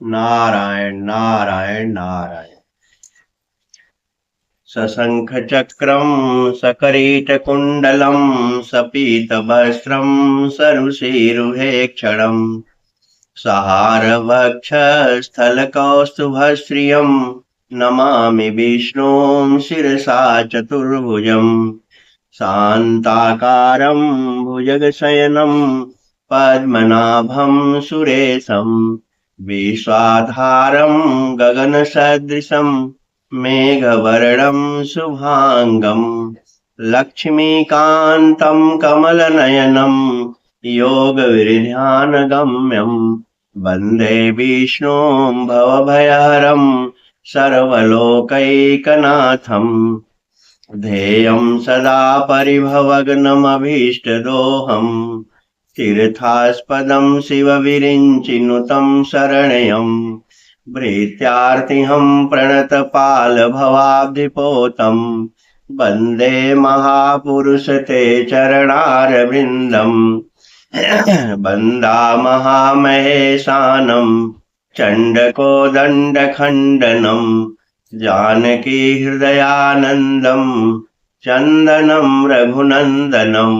नारायण नारायण नारायण। सशंख चक्रम सकरीटकुण्डलं सपीतवस्त्रं सरुषीरुहेक्षणं सहारवक्षस्थलकौस्तुभश्रियं नमामि विष्णुं शिरसा चतुर्भुजम् शान्ताकारं भुजगशयनं पद्मनाभं सुरेशं विश्वाधारं गगनसदृशं मेघवर्णं शुभांगं लक्ष्मीकान्तं कमलनयनं योगविध्यानगम्यं वन्दे विष्णुं भवभयहरं सर्वलोकैकनाथम् ध्येयं सदा परिभवग्नमभीष्टदोहम् तीर्थास्पदं शिवविरिञ्चिनुतं शरण्यं भृत्यार्तिहं प्रणतपालभवाब्धिपोतं वन्दे महापुरुष ते चरणारविन्दम् वन्दामहामहेशानं चण्डकोदण्डखण्डनं जानकी हृदयानन्दं चन्दनं रघुनन्दनं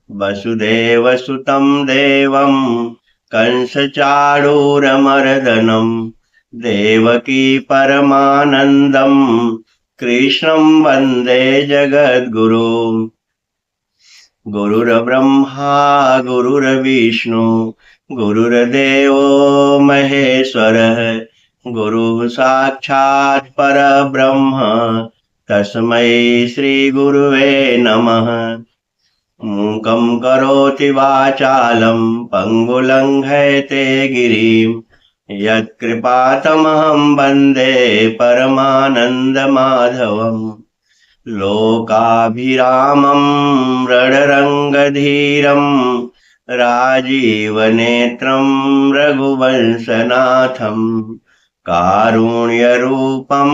वसुदेवसुतं देवं कंसचाणूरमर्दनं देवकी परमानन्दं कृष्णं वन्दे जगद्गुरुं गुरुर्ब्रह्मा गुरुर्विष्णु गुरुर्देवो महेश्वरः गुरुः साक्षात् परब्रह्म तस्मै श्रीगुरुवे नमः। मूकं करोति वाचालं पङ्गुलङ्घयते गिरिं यत्कृपातमहं वन्दे परमानन्दमाधवम् लोकाभिरामं रणरङ्गधीरं राजीवनेत्रं रघुवंशनाथं कारुण्यरूपं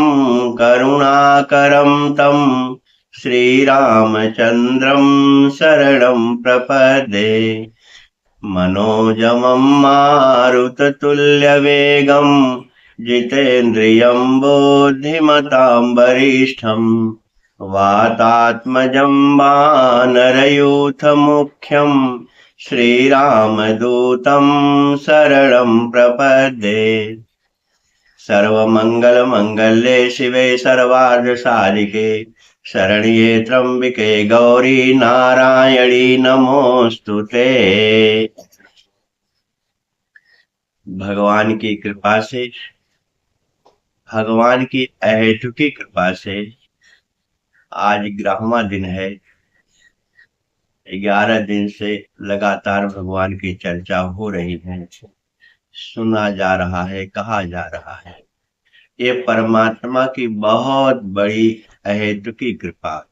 करुणाकरं तं श्रीरामचन्द्रं शरणं प्रपद्ये। मनोजवं मारुततुल्यवेगं जितेन्द्रियं बुद्धिमतां वरिष्ठं वातात्मजं वानरयूथमुख्यं श्रीरामदूतं शरणं प्रपद्ये। सर्वमङ्गलमङ्गल्ये शिवे सर्वार्धसाधिके शरण्ये त्र्यम्बिके गौरी नारायणी नमोस्तुते। भगवान की कृपा से, भगवान की अहेतुकी कृपा से आज 11वां दिन है। 11 दिन से लगातार भगवान की चर्चा हो रही है, सुना जा रहा है, कहा जा रहा है। ये परमात्मा की बहुत बड़ी अहेतुकी कृपा।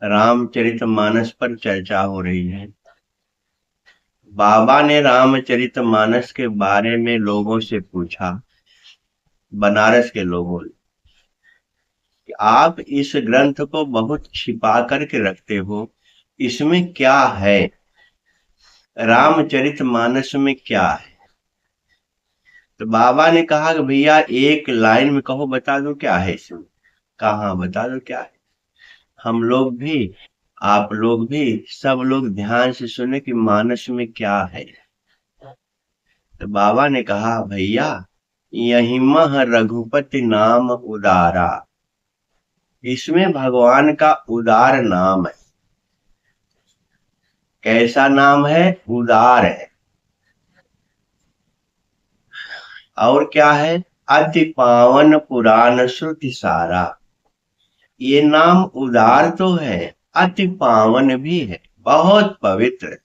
रामचरितमानस पर चर्चा हो रही है। बाबा ने रामचरितमानस के बारे में लोगों से पूछा, बनारस के लोगों ने, कि आप इस ग्रंथ को बहुत छिपा करके रखते हो, इसमें क्या है? रामचरितमानस में क्या है? तो बाबा ने कहा कि भैया एक लाइन में कहो, बता दो क्या है इसमें। कहा बता दो क्या है। हम लोग भी, आप लोग भी, सब लोग ध्यान से सुने कि मानस में क्या है। तो बाबा ने कहा भैया यही मह रघुपति नाम उदारा, इसमें भगवान का उदार नाम है। कैसा नाम है? उदार है। और क्या है? अति पावन पुराण श्रुति सारा। ये नाम उदार तो है, अति पावन भी है, बहुत पवित्र।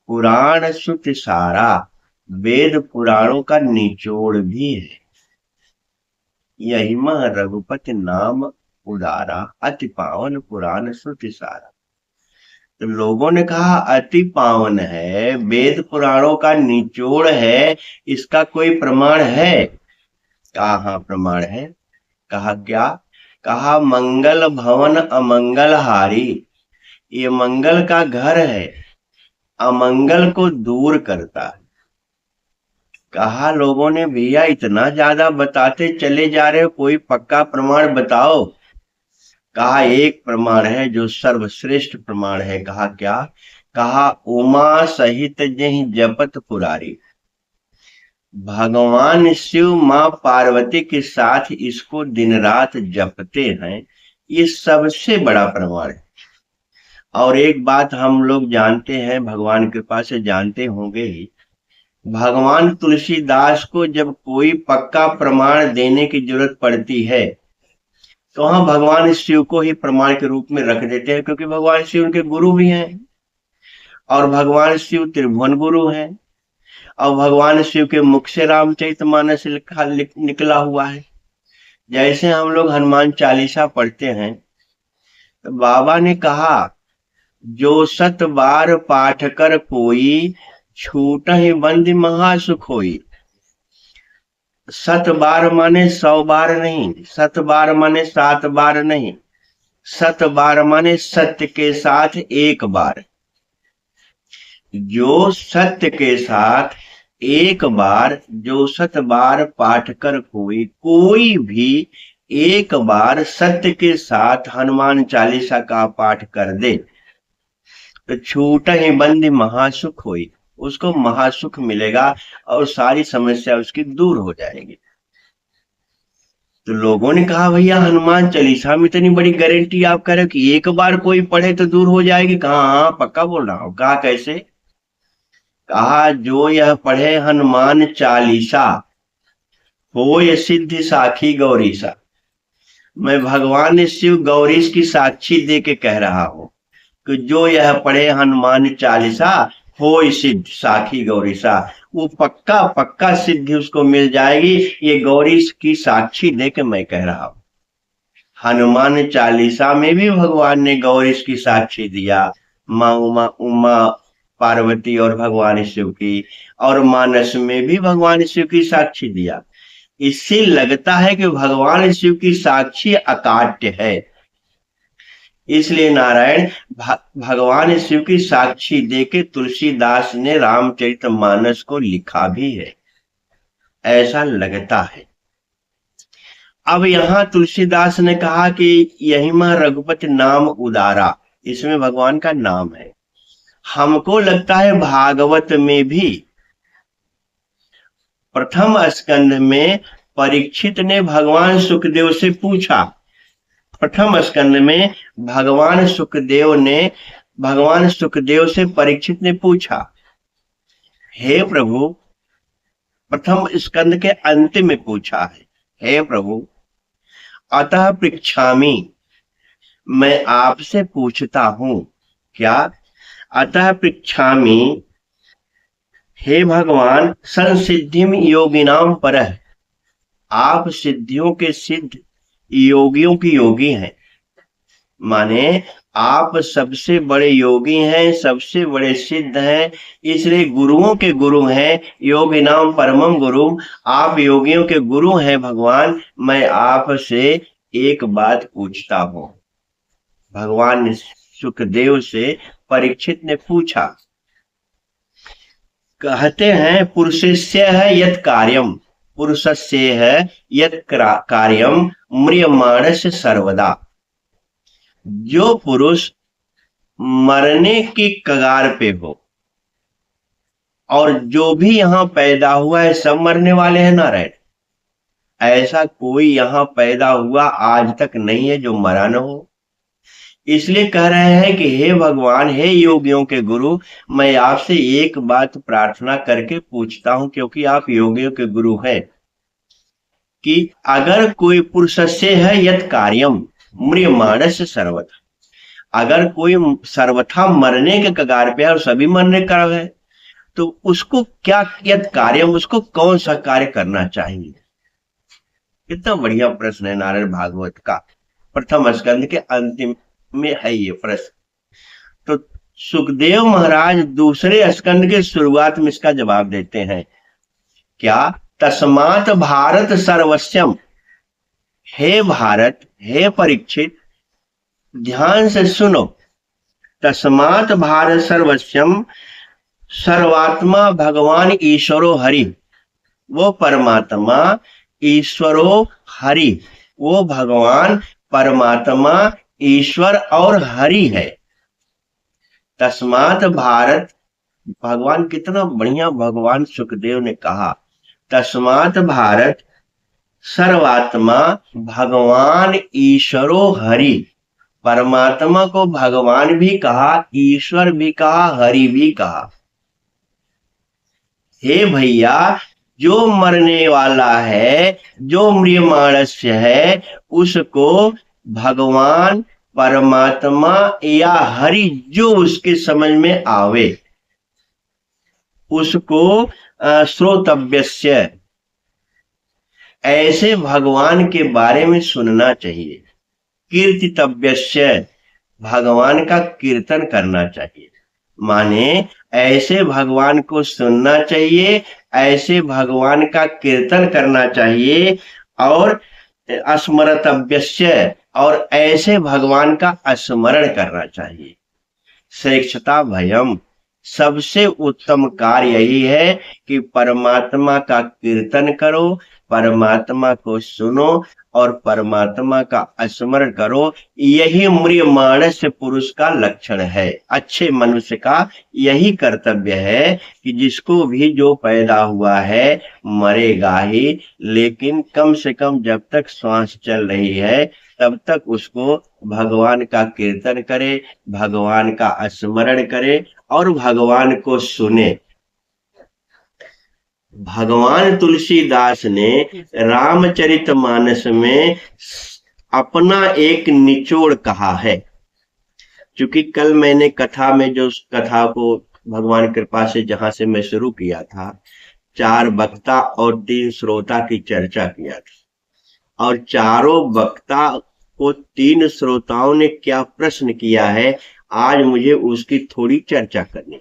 पुराण श्रुति सारा, वेद पुराणों का निचोड़ भी है। यही मह रघुपति नाम उदारा, अति पावन पुराण श्रुति सारा। तो लोगों ने कहा अति पावन है, वेद पुराणों का निचोड़ है, इसका कोई प्रमाण है? कहा हाँ प्रमाण है। कहा क्या? कहा मंगल भवन अमंगल हारी। ये मंगल का घर है, अमंगल को दूर करता है। कहा लोगों ने भैया इतना ज्यादा बताते चले जा रहे हो, कोई पक्का प्रमाण बताओ। कहा एक प्रमाण है जो सर्वश्रेष्ठ प्रमाण है। कहा क्या? कहा उमा सहित जहि जपत पुरारी। भगवान शिव माँ पार्वती के साथ इसको दिन रात जपते हैं, ये सबसे बड़ा प्रमाण है। और एक बात हम लोग जानते हैं, भगवान कृपा से जानते होंगे ही, भगवान तुलसीदास को जब कोई पक्का प्रमाण देने की जरूरत पड़ती है तो वहां भगवान शिव को ही प्रमाण के रूप में रख देते हैं, क्योंकि भगवान शिव उनके गुरु भी हैं और भगवान शिव त्रिभुवन गुरु हैं और भगवान शिव के मुख से रामचरितमानस निकला हुआ है। जैसे हम लोग हनुमान चालीसा पढ़ते हैं तो बाबा ने कहा जो 7 बार पाठ कर कोई, छूटहि बंदी महासुख होई। 7 बार माने 100 बार नहीं, 7 बार माने 7 बार नहीं, 7 बार माने सत्य के साथ एक बार। जो सत्य के साथ एक बार, जो 7 बार पाठ कर कोई भी एक बार सत्य के साथ हनुमान चालीसा का पाठ कर दे तो छूटहि बंदी महासुख होई, उसको महासुख मिलेगा और सारी समस्या उसकी दूर हो जाएगी। तो लोगों ने कहा भैया हनुमान चालीसा में इतनी बड़ी गारंटी आप कह रहे हो कि एक बार कोई पढ़े तो दूर हो जाएगी। कहा हाँ पक्का बोल रहा हूं। कहा कैसे? कहा जो यह पढ़े हनुमान चालीसा होय सिद्धि साखी गौरीसा। मैं भगवान शिव गौरीश की साक्षी दे के कह रहा हूं कि जो यह पढ़े हनुमान चालीसा होय सिद्ध साखी गौरीसा, वो पक्का पक्का सिद्धि उसको मिल जाएगी। ये गौरीश की साक्षी दे के मैं कह रहा हूं। हनुमान चालीसा में भी भगवान ने गौरीश की साक्षी दिया, माँ उमा पार्वती और भगवान शिव की, और मानस में भी भगवान शिव की साक्षी दिया। इससे लगता है कि भगवान शिव की साक्षी अकाट्य है। इसलिए नारायण भगवान शिव की साक्षी देके तुलसीदास ने रामचरितमानस को लिखा भी है, ऐसा लगता है। अब यहां तुलसीदास ने कहा कि यही मां रघुपति नाम उदारा, इसमें भगवान का नाम है। हमको लगता है भागवत में भी प्रथम स्कंध में परीक्षित ने भगवान सुखदेव से पूछा, प्रथम स्कंद में भगवान सुखदेव से परीक्षित ने पूछा, हे प्रभु, प्रथम स्कंद के अंत में पूछा है, हे प्रभु अतः पृच्छामि, मैं आपसे पूछता हूं। क्या? अतः पृच्छामि, हे भगवान संसिद्धिम योगिनाम परः, आप सिद्धियों के सिद्ध, योगियों की योगी हैं। माने आप सबसे बड़े योगी हैं, सबसे बड़े सिद्ध हैं, इसलिए गुरुओं के गुरु हैं। योगी नाम परमम गुरु, आप योगियों के गुरु हैं भगवान। मैं आपसे एक बात पूछता हूं। भगवान सुखदेव से परीक्षित ने पूछा। कहते हैं पुरुषस्य है यत् कार्यम, पुरुषस्य है यत् कार्यम म्रियमाणस्य सर्वदा। जो पुरुष मरने की कगार पे हो, और जो भी यहां पैदा हुआ है सब मरने वाले हैं नारायण, ऐसा कोई यहां पैदा हुआ आज तक नहीं है जो मरा न हो। इसलिए कह रहे हैं कि हे भगवान, हे योगियों के गुरु, मैं आपसे एक बात प्रार्थना करके पूछता हूं, क्योंकि आप योगियों के गुरु हैं, कि अगर कोई पुरुषस्य है यत् कार्यम म्रियमाणस्य सर्वथा, अगर कोई सर्वथा मरने के कगार पे है और सभी मरने का है, तो उसको क्या यत् कार्यम, उसको कौन सा कार्य करना चाहिए? कितना बढ़िया प्रश्न है नारायण भागवत का, प्रथम स्कंद के अंतिम में है ये प्रश्न। तो सुखदेव महाराज दूसरे स्कंद के शुरुआत में इसका जवाब देते हैं। क्या? तस्मात् भारत सर्वस्यम, हे भारत, हे परीक्षित, ध्यान से सुनो। तस्मात् भारत सर्वस्यम, सर्वात्मा भगवान ईश्वरो हरि, वो परमात्मा ईश्वरो हरि, वो भगवान परमात्मा ईश्वर और हरि है। तस्मात भारत, भगवान कितना बढ़िया भगवान सुखदेव ने कहा, तस्मात भारत सर्वात्मा भगवान ईश्वरो हरि। परमात्मा को भगवान भी कहा, ईश्वर भी कहा, हरि भी कहा। हे भैया, जो मरने वाला है, जो म्रियमाणस्य है, उसको भगवान परमात्मा या हरि जो उसके समझ में आवे उसको श्रोतव्यस्य, ऐसे भगवान के बारे में सुनना चाहिए। कीर्तितव्यस्य, भगवान का कीर्तन करना चाहिए। माने ऐसे भगवान को सुनना चाहिए, ऐसे भगवान का कीर्तन करना चाहिए। और स्मरतव्यस्य, और ऐसे भगवान का स्मरण करना चाहिए। श्रेष्ठता भयम, सबसे उत्तम कार्य यही है कि परमात्मा का कीर्तन करो, परमात्मा को सुनो और परमात्मा का स्मरण करो। यही म्रियमाणस पुरुष का लक्षण है। अच्छे मनुष्य का यही कर्तव्य है कि जिसको भी जो पैदा हुआ है मरेगा ही, लेकिन कम से कम जब तक श्वास चल रही है तब तक उसको भगवान का कीर्तन करे, भगवान का स्मरण करे और भगवान को सुने। भगवान तुलसीदास ने रामचरितमानस में अपना एक निचोड़ कहा है। क्योंकि कल मैंने कथा में जो कथा को भगवान कृपा से जहां से मैं शुरू किया था, 4 वक्ता और 3 श्रोता की चर्चा किया था, और चारों वक्ता को 3 श्रोताओं ने क्या प्रश्न किया है, आज मुझे उसकी थोड़ी चर्चा करनी।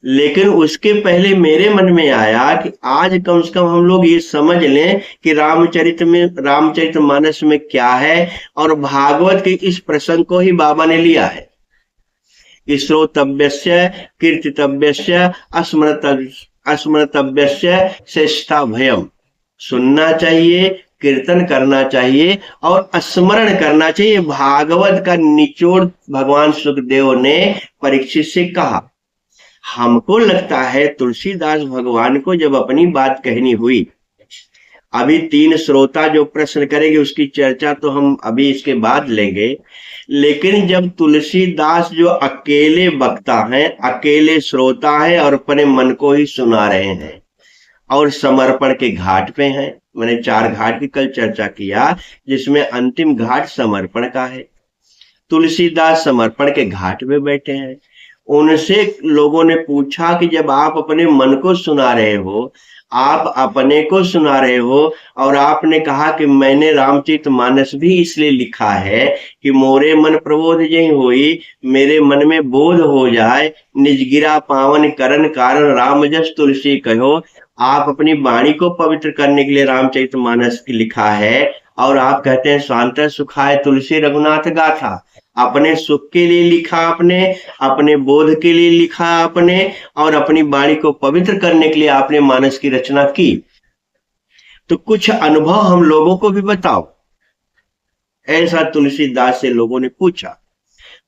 लेकिन उसके पहले मेरे मन में आया कि आज कम से कम हम लोग ये समझ लें कि रामचरितमानस में क्या है, और भागवत के इस प्रसंग को ही बाबा ने लिया है। श्रोतव्यस्य कीर्तितव्यस्य स्मृतव्यस्य श्रेष्ठता भयम, सुनना चाहिए, कीर्तन करना चाहिए और स्मरण करना चाहिए। भागवत का निचोड़ भगवान सुखदेव ने परीक्षित से कहा। हमको लगता है तुलसीदास भगवान को जब अपनी बात कहनी हुई, अभी 3 श्रोता जो प्रश्न करेंगे उसकी चर्चा तो हम अभी इसके बाद लेंगे, लेकिन जब तुलसीदास जो अकेले वक्ता हैं, अकेले श्रोता हैं और अपने मन को ही सुना रहे हैं और समर्पण के घाट पे हैं, मैंने 4 घाट की कल चर्चा किया जिसमें अंतिम घाट समर्पण का है। तुलसीदास समर्पण के घाट पे बैठे हैं। उनसे लोगों ने पूछा कि जब आप अपने मन को सुना रहे हो, आप अपने को सुना रहे हो, और आपने कहा कि मैंने रामचरितमानस भी इसलिए लिखा है कि मोरे मन प्रबोध जय होई, मेरे मन में बोध हो जाए, निजगिरा पावन करण कारण राम जस तुलसी कहो। आप अपनी वाणी को पवित्र करने के लिए रामचरितमानस लिखा है, और आप कहते हैं शांत सुखाय तुलसी रघुनाथ गाथा। अपने सुख के लिए लिखा आपने, अपने बोध के लिए लिखा आपने, और अपनी वाणी को पवित्र करने के लिए आपने मानस की रचना की। तो कुछ अनुभव हम लोगों को भी बताओ, ऐसा तुलसीदास से लोगों ने पूछा।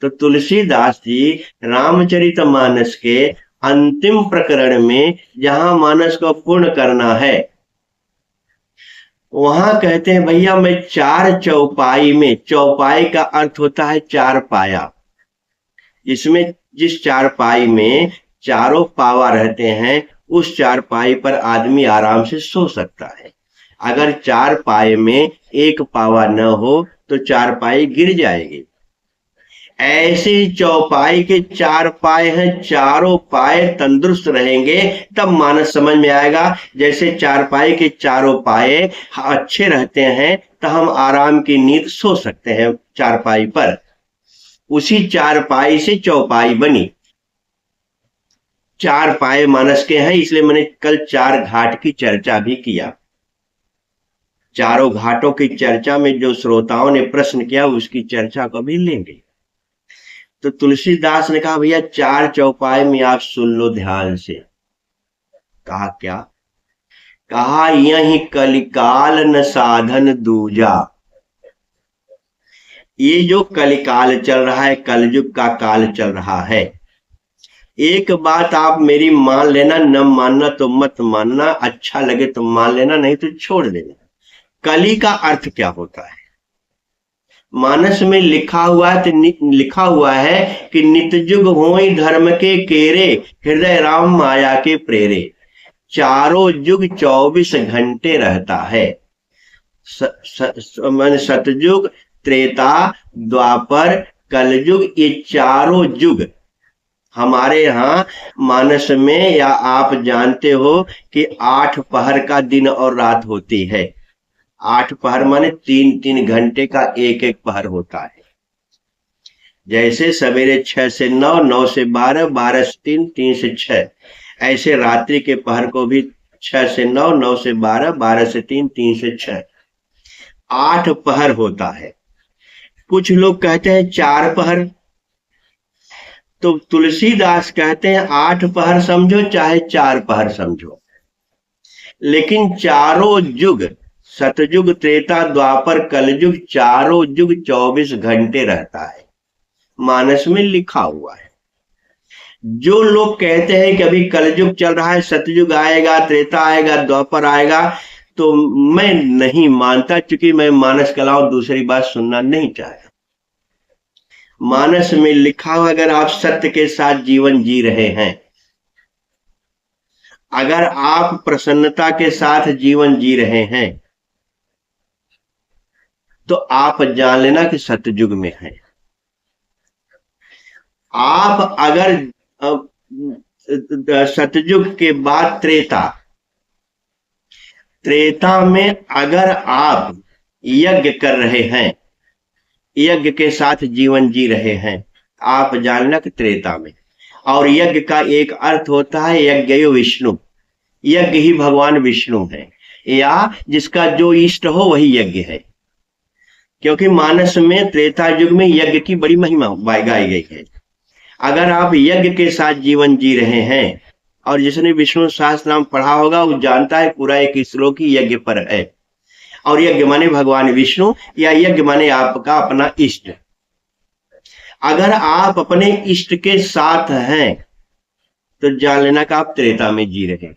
तो तुलसीदास जी रामचरितमानस के अंतिम प्रकरण में जहां मानस को पूर्ण करना है, वहां कहते हैं भैया मैं 4 चौपाई में, चौपाई का अर्थ होता है 4 पाया, इसमें जिस 4 पाई में चारों पावा रहते हैं उस 4 पाई पर आदमी आराम से सो सकता है। अगर 4 पाए में 1 पावा न हो तो 4 पाई गिर जाएगी। ऐसे ही चौपाई के 4 पाए हैं, चारों पाए तंदुरुस्त रहेंगे तब मानस समझ में आएगा। जैसे 4 पाई के चारों पाए अच्छे रहते हैं तो हम आराम की नींद सो सकते हैं 4 पाई पर। उसी 4 पाई से चौपाई बनी। 4 पाए मानस के हैं, इसलिए मैंने कल 4 घाट की चर्चा भी किया। चारों घाटों की चर्चा में जो श्रोताओं ने प्रश्न किया उसकी चर्चा को भी लेंगे। तो तुलसीदास ने कहा भैया 4 चौपाई में आप सुन लो ध्यान से। कहा क्या? कहा यही कलिकाल न साधन दूजा। ये जो कलिकाल चल रहा है, कलयुग का काल चल रहा है, एक बात आप मेरी मान लेना, न मानना तो मत मानना, अच्छा लगे तो मान लेना, नहीं तो छोड़ देना। कली का अर्थ क्या होता है? मानस में लिखा हुआ है, तो लिखा हुआ है कि नितयुग होई धर्म के केरे, हृदय राम माया के प्रेरे। चारों युग 24 घंटे रहता है। सतयुग, त्रेता, द्वापर, कलयुग, ये चारों युग हमारे यहाँ मानस में, या आप जानते हो कि 8 पहर का दिन और रात होती है। 8 पहर माने 3-3 घंटे का एक एक पहर होता है। जैसे सवेरे 6 से 9, 9 से 12, 12 से 3, 3 से 6, ऐसे रात्रि के पहर को भी 6 से 9, 9 से 12, 12 से 3, 3 से 6, 8 पहर होता है। कुछ लोग कहते हैं 4 पहर, तो तुलसीदास कहते हैं 8 पहर समझो चाहे 4 पहर समझो, लेकिन चारों युग, सतयुग, त्रेता, द्वापर, कलयुग, चारों युग 24 घंटे रहता है। मानस में लिखा हुआ है। जो लोग कहते हैं कि अभी कलयुग चल रहा है, सतयुग आएगा, त्रेता आएगा, द्वापर आएगा, तो मैं नहीं मानता, क्योंकि मैं मानस कलाओं दूसरी बात सुनना नहीं चाहता। मानस में लिखा हुआ, अगर आप सत्य के साथ जीवन जी रहे हैं, अगर आप प्रसन्नता के साथ जीवन जी रहे हैं, तो आप जान लेना कि सतयुग में है। आप अगर सतयुग के बाद त्रेता, त्रेता में अगर आप यज्ञ कर रहे हैं, यज्ञ के साथ जीवन जी रहे हैं, आप जानना कि त्रेता में। और यज्ञ का एक अर्थ होता है यज्ञ विष्णु, यज्ञ ही भगवान विष्णु है, या जिसका जो इष्ट हो वही यज्ञ है। क्योंकि मानस में त्रेता युग में यज्ञ की बड़ी महिमा गाई गई है। अगर आप यज्ञ के साथ जीवन जी रहे हैं, और जिसने विष्णु सहस्त्र नाम पढ़ा होगा वो जानता है पूरा एक श्लोक ही यज्ञ पर है। और यज्ञ माने भगवान विष्णु, या यज्ञ माने आपका अपना इष्ट। अगर आप अपने इष्ट के साथ हैं तो जान लेना कि आप त्रेता में जी रहे हैं।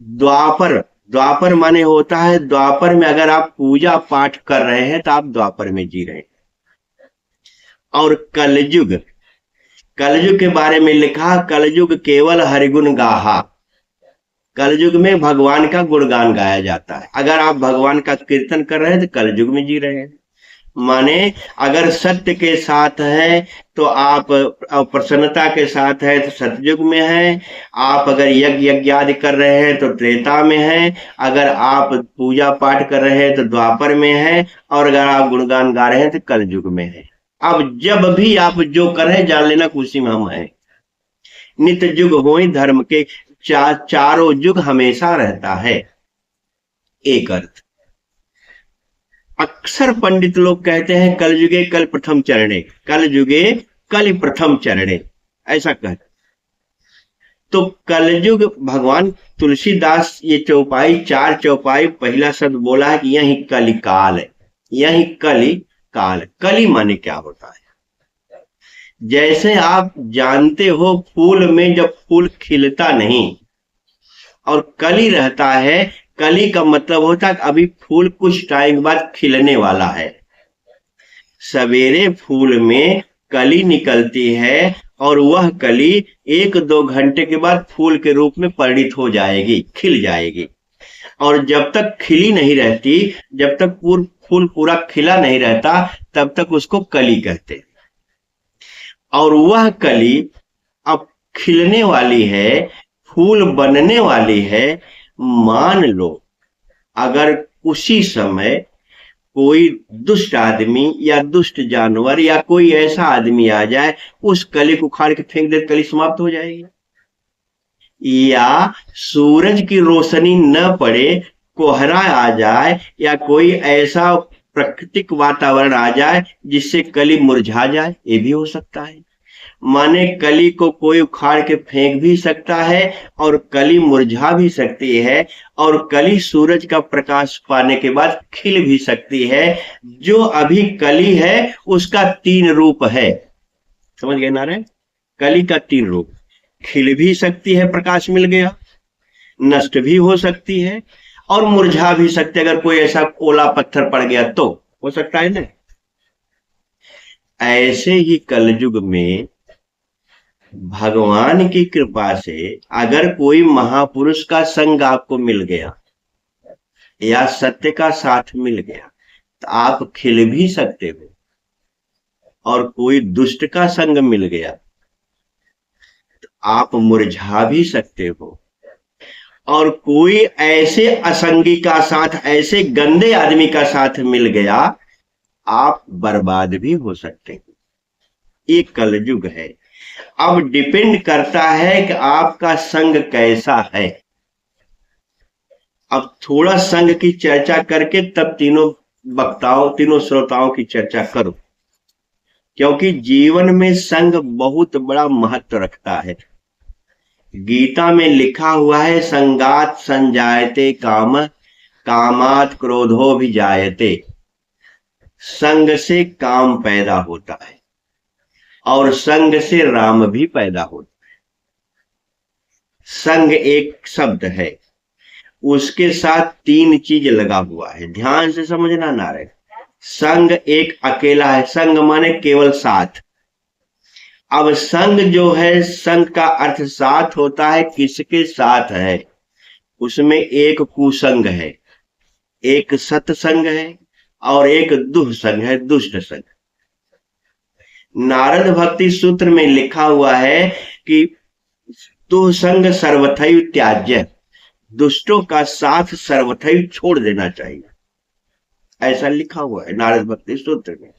द्वापर, द्वापर माने होता है, द्वापर में अगर आप पूजा पाठ कर रहे हैं तो आप द्वापर में जी रहे हैं। और कलयुग, कलयुग के बारे में लिखा, कलयुग केवल हरिगुण गाहा। कलयुग में भगवान का गुणगान गाया जाता है। अगर आप भगवान का कीर्तन कर रहे हैं तो कलयुग में जी रहे हैं। माने अगर सत्य के साथ है तो आप, प्रसन्नता के साथ है तो सतयुग में है। आप अगर यज्ञ आदि कर रहे हैं तो त्रेता में है। अगर आप पूजा पाठ कर रहे हैं तो द्वापर में है। और अगर आप गुणगान गा रहे हैं तो कलयुग में है। अब जब भी आप जो कर रहे हैं जान लेना उसी में हम हैं। नित्य युग होई धर्म के, चारों युग हमेशा रहता है। एक अर्थ। अक्सर पंडित लोग कहते हैं कलयुगे कल प्रथम चरणे, कलयुगे कल प्रथम चरणे, ऐसा कहते। तो कलयुग, भगवान तुलसीदास ये चौपाई, 4 चौपाई, पहला शब्द बोला है कि यही कलिकाल है, यही कली काल। कली माने क्या होता है? जैसे आप जानते हो फूल में जब फूल खिलता नहीं और कली रहता है, कली का मतलब होता है अभी फूल कुछ टाइम बाद खिलने वाला है। सवेरे फूल में कली निकलती है और वह कली 1-2 घंटे के बाद फूल के रूप में परिणित हो जाएगी, खिल जाएगी। और जब तक खिली नहीं रहती, जब तक फूल पूरा खिला नहीं रहता, तब तक उसको कली कहते हैं। और वह कली अब खिलने वाली है, फूल बनने वाली है। मान लो अगर उसी समय कोई दुष्ट आदमी या दुष्ट जानवर या कोई ऐसा आदमी आ जाए, उस कली को उखाड़ के फेंक दे, कली समाप्त हो जाएगी। या सूरज की रोशनी न पड़े, कोहरा आ जाए, या कोई ऐसा प्राकृतिक वातावरण आ जाए जिससे कली मुरझा जाए, ये भी हो सकता है। माने कली को कोई उखाड़ के फेंक भी सकता है और कली मुरझा भी सकती है, और कली सूरज का प्रकाश पाने के बाद खिल भी सकती है। जो अभी कली है उसका 3 रूप है। समझ गए नारायण? कली का 3 रूप, खिल भी सकती है, प्रकाश मिल गया, नष्ट भी हो सकती है, और मुरझा भी सकती है। अगर कोई ऐसा ओला पत्थर पड़ गया तो हो सकता है ना। ऐसे ही कलयुग में भगवान की कृपा से अगर कोई महापुरुष का संग आपको मिल गया या सत्य का साथ मिल गया तो आप खिल भी सकते हो, और कोई दुष्ट का संग मिल गया तो आप मुरझा भी सकते हो, और कोई ऐसे असंगी का साथ, ऐसे गंदे आदमी का साथ मिल गया, आप बर्बाद भी हो सकते हो। ये कलयुग है। अब डिपेंड करता है कि आपका संग कैसा है। अब थोड़ा संग की चर्चा करके तब तीनों वक्ताओं, तीनों श्रोताओं की चर्चा करो, क्योंकि जीवन में संग बहुत बड़ा महत्व रखता है। गीता में लिखा हुआ है, संगात संजायते काम, कामात क्रोधो भी जायते। संग से काम पैदा होता है और संग से राम भी पैदा होता है। संग एक शब्द है, उसके साथ 3 चीज लगा हुआ है, ध्यान से समझना नारायण। संग एक अकेला है, संग माने केवल साथ। अब संग जो है, संग का अर्थ साथ होता है, किसके साथ है? उसमें एक कुसंग है, एक सत्संग है, और एक दुःसंग है, दुष्ट संग। नारद भक्ति सूत्र में लिखा हुआ है कि दुःसंग सर्वथैव त्याज्य, दुष्टों का साथ सर्वथैव छोड़ देना चाहिए, ऐसा लिखा हुआ है नारद भक्ति सूत्र में।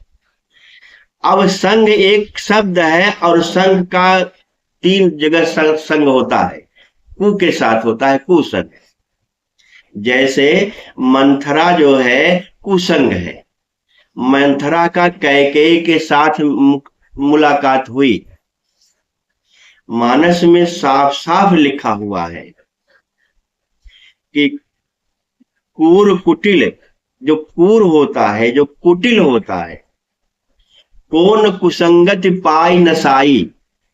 अब संग एक शब्द है, और संग का 3 जगह संग होता है। कु के साथ होता है कुसंग, जैसे मंथरा जो है कुसंग है। मंथरा का कैकेयी के साथ मुलाकात हुई, मानस में साफ साफ लिखा हुआ है कि कूर कुटिल, जो कूर होता है, जो कुटिल होता है, कौन कुसंगति पाई नसाई,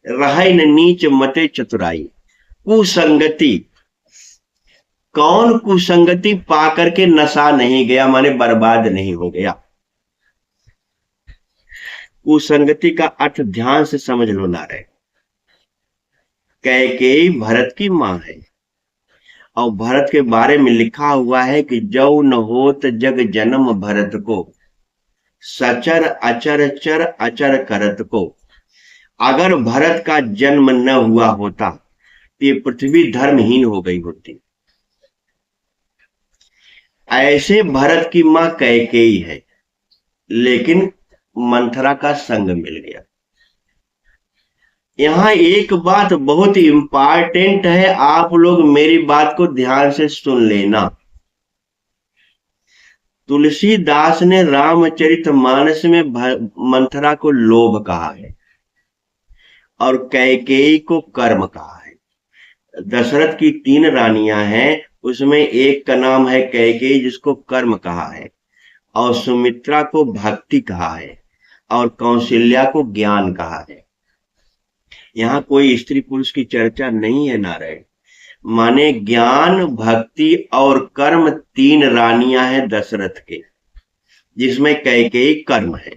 रहे न नीच मते चतुराई। कुसंगति, कौन कुसंगति पा करके नशा नहीं गया, माने बर्बाद नहीं हो गया। कुसंगति का अर्थ ध्यान से समझ लो नारायण। कैकेयी भरत की मां है, और भरत के बारे में लिखा हुआ है कि जौ न होत जग जन्म भरत को, सचर अचर चर अचर करत को। अगर भरत का जन्म न हुआ होता तो ये पृथ्वी धर्महीन हो गई होती। ऐसे भरत की मां कैकेयी है, लेकिन मंथरा का संग मिल गया। यहां एक बात बहुत इंपॉर्टेंट है, आप लोग मेरी बात को ध्यान से सुन लेना। तुलसीदास ने रामचरितमानस में मंथरा को लोभ कहा है और कैकेयी को कर्म कहा है। दशरथ की 3 रानियां हैं, उसमें एक का नाम है कैकेयी जिसको कर्म कहा है, और सुमित्रा को भक्ति कहा है, और कौशल्या को ज्ञान कहा है। यहाँ कोई स्त्री पुरुष की चर्चा नहीं है नारायण। माने ज्ञान, भक्ति और कर्म 3 रानियां हैं दशरथ के, जिसमें कैकेयी कर्म है।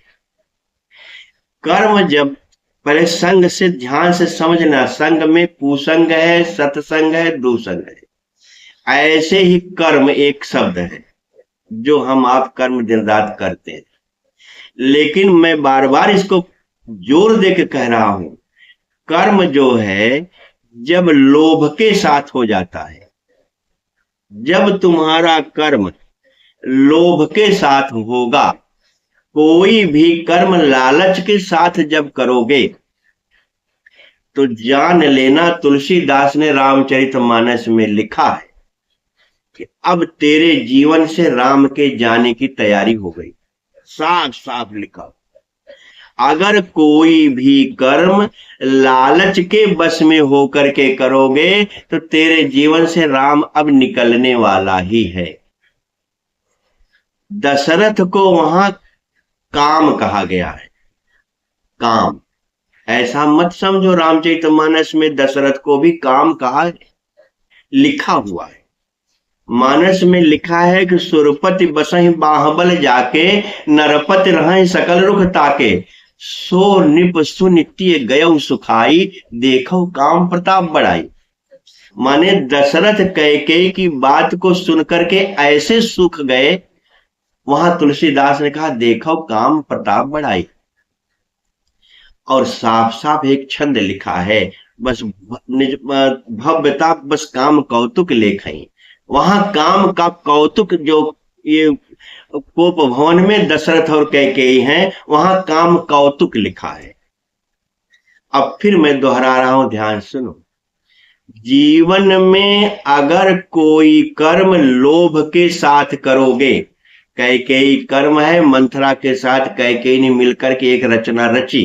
कर्म जब, पहले संग से ध्यान से समझना, संग में कुसंग है, सत्संग है, दुसंग है। ऐसे ही कर्म एक शब्द है जो हम आप कर्म दिन रात करते हैं, लेकिन मैं बार बार इसको जोर देकर कह रहा हूं, कर्म जो है जब लोभ के साथ हो जाता है, जब तुम्हारा कर्म लोभ के साथ होगा, कोई भी कर्म लालच के साथ जब करोगे तो जान लेना, तुलसीदास ने रामचरितमानस में लिखा है कि अब तेरे जीवन से राम के जाने की तैयारी हो गई, साफ साफ लिखा। अगर कोई भी कर्म लालच के बस में होकर के करोगे तो तेरे जीवन से राम अब निकलने वाला ही है। दशरथ को वहां काम कहा गया है, काम। ऐसा मत समझो रामचरितमानस में दशरथ को भी काम कहा है, लिखा हुआ है। मानस में लिखा है कि सुरपति बसहि बाहबल जाके, नरपति रहें सकल रुख ताके, सो निप सुनित्य गयौ सुखाई, देखो काम प्रताप बढ़ाई। माने दशरथ कैकेयी की बात को सुनकर के ऐसे सुख गए, वहां तुलसीदास ने कहा देखो काम प्रताप बढ़ाई। और साफ साफ एक छंद लिखा है, बस भव्यता बस काम कौतुक लेखई। वहां काम का कौतुक जो ये कोप भवन में दशरथ और कैकेयी हैं, वहां काम कौतुक लिखा है। अब फिर मैं दोहरा रहा हूं, ध्यान सुनो। जीवन में अगर कोई कर्म लोभ के साथ करोगे, कैकेयी कर्म है, मंथरा के साथ कैकेयी ने मिलकर के एक रचना रची,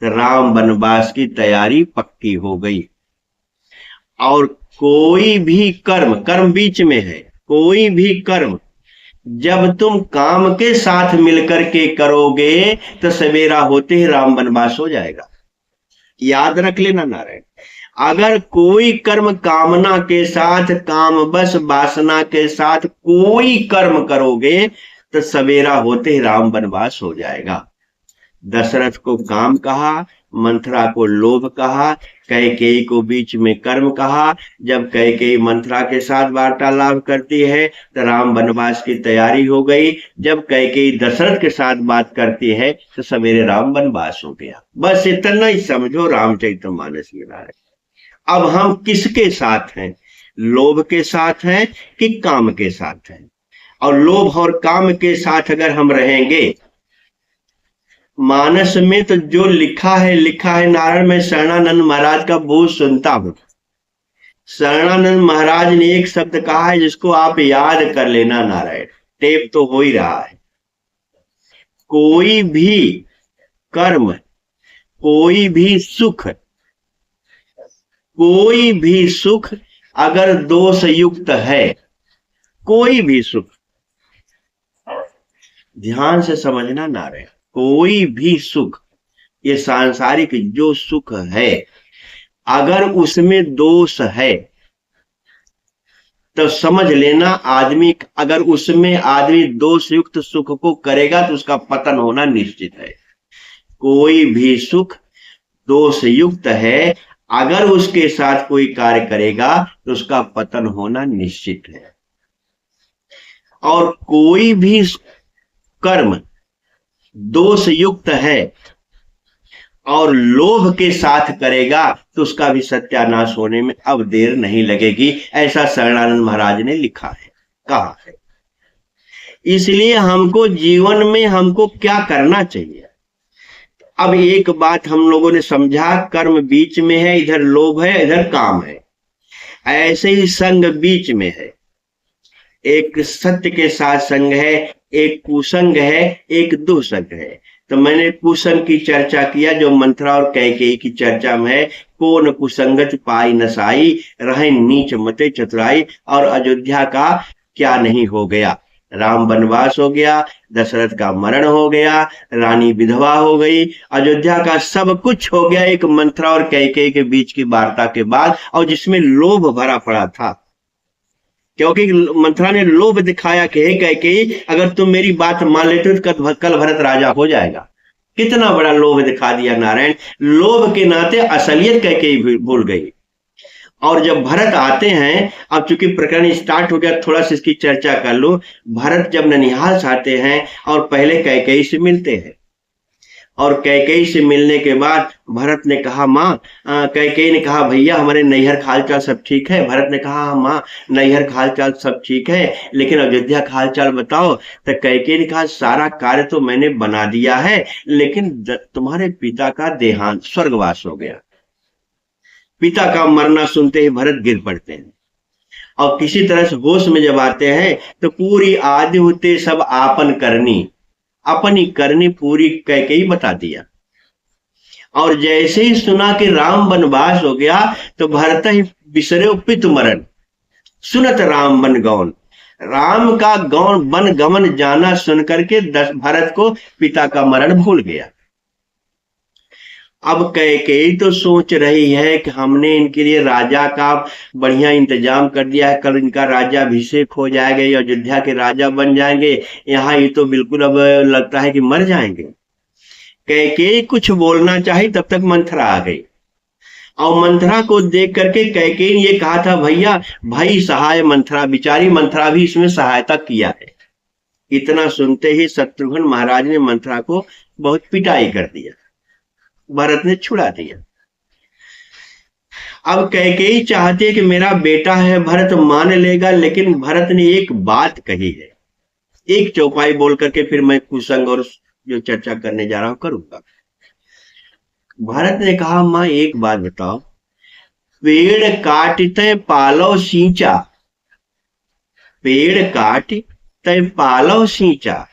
राम वनवास की तैयारी पक्की हो गई। और कोई भी कर्म, कर्म बीच में है, कोई भी कर्म जब तुम काम के साथ मिलकर के करोगे तो सवेरा होते ही राम वनवास हो जाएगा। याद रख लेना नारायण, अगर कोई कर्म कामना के साथ, काम बस वासना के साथ कोई कर्म करोगे तो सवेरा होते ही राम वनवास हो जाएगा। दशरथ को काम कहा, मंथरा को लोभ कहा, कैकेयी को बीच में कर्म कहा। जब कैकेयी मंथरा के साथ वार्तालाप करती है तो राम वनवास की तैयारी हो गई। जब कैकेयी दशरथ के साथ बात करती है तो सवेरे राम वनवास हो गया। बस इतना ही समझो रामचरितमानस में। अब हम किसके साथ हैं? लोभ के साथ हैं कि काम के साथ हैं? और लोभ और काम के साथ अगर हम रहेंगे, मानस में तो जो लिखा है नारायण। मैं शरणानंद महाराज का बहुत सुनता हूं। शरणानंद महाराज ने एक शब्द कहा है जिसको आप याद कर लेना नारायण, टेप तो हो ही रहा है। कोई भी कर्म, कोई भी सुख, कोई भी सुख अगर दोष युक्त है, कोई भी सुख, ध्यान से समझना नारायण, कोई भी सुख, ये सांसारिक जो सुख है, अगर उसमें दोष है तो समझ लेना आदमी, अगर उसमें आदमी दोष युक्त सुख को करेगा तो उसका पतन होना निश्चित है। कोई भी सुख दोष युक्त है, अगर उसके साथ कोई कार्य करेगा तो उसका पतन होना निश्चित है। और कोई भी कर्म दोष युक्त है और लोभ के साथ करेगा तो उसका भी सत्यानाश होने में अब देर नहीं लगेगी। ऐसा शरणानंद महाराज ने लिखा है, कहा है। इसलिए हमको जीवन में हमको क्या करना चाहिए? अब एक बात हम लोगों ने समझा, कर्म बीच में है, इधर लोभ है, इधर काम है। ऐसे ही संग बीच में है, एक सत्य के साथ संग है, एक कुसंग है, एक दुसंग है। तो मैंने कुसंग की चर्चा किया जो मंथरा और कैकेयी की चर्चा में है। कौन कुसंगत पाई नसाई, रहे नीच मते चतुराई। और अयोध्या का क्या नहीं हो गया, राम वनवास हो गया, दशरथ का मरण हो गया, रानी विधवा हो गई, अयोध्या का सब कुछ हो गया एक मंथरा और कैकेयी के बीच की वार्ता के बाद, और जिसमें लोभ भरा पड़ा था। क्योंकि मंथरा ने लोभ दिखाया कि हे कैकेयी, अगर तुम मेरी बात मान लेते तो कल भरत राजा हो जाएगा। कितना बड़ा लोभ दिखा दिया नारायण। लोभ के नाते असलियत कैकेयी भूल गई। और जब भरत आते हैं, अब चूंकि प्रकरण स्टार्ट हो गया, थोड़ा सा इसकी चर्चा कर लो। भरत जब ननिहाल से आते हैं और पहले कैकेयी से मिलते हैं, और कैकेयी से मिलने के बाद भरत ने कहा माँ, कैकेयी ने कहा भैया हमारे नैहर खालचाल सब ठीक है। भरत ने कहा माँ नैहर खालचाल सब ठीक है, लेकिन अयोध्या खालचाल बताओ। तो कैकेयी ने कहा सारा कार्य तो मैंने बना दिया है, लेकिन तुम्हारे पिता का देहांत, स्वर्गवास हो गया। पिता का मरना सुनते ही भरत गिर पड़ते हैं, और किसी तरह से होश में जब आते हैं तो पूरी आदि होते सब आपन करनी, अपनी करनी पूरी कैकेयी बता दिया। और जैसे ही सुना कि राम वनवास हो गया तो भरत ही बिसरे पितु मरण, सुनत राम बन गौन। राम का गौन वन गमन जाना सुन करके भरत को पिता का मरण भूल गया। अब कैकेयी तो सोच रही है कि हमने इनके लिए राजा का बढ़िया इंतजाम कर दिया है, कल इनका राज्याभिषेक हो जाएगा, ये अयोध्या के राजा बन जाएंगे, यहाँ ये तो बिल्कुल अब लगता है कि मर जाएंगे। कैकेयी कुछ बोलना चाहिए तब तक मंथरा आ गई, और मंथरा को देख करके कैकेयी ने ये कहा था, भैया भाई सहाय मंथरा, बिचारी मंथरा भी इसमें सहायता किया है। इतना सुनते ही शत्रुघ्न महाराज ने मंथरा को बहुत पिटाई कर दिया, भरत ने छुड़ा दिया। अब कैकेयी चाहती है कि मेरा बेटा है भरत मान लेगा, लेकिन भरत ने एक बात कही है, एक चौपाई बोल करके फिर मैं कुसंग और जो चर्चा करने जा रहा हूं करूंगा। भरत ने कहा, मां एक बात बताओ, पेड़ काटते पालो सींचा, पेड़ काट तय पालो सींचा,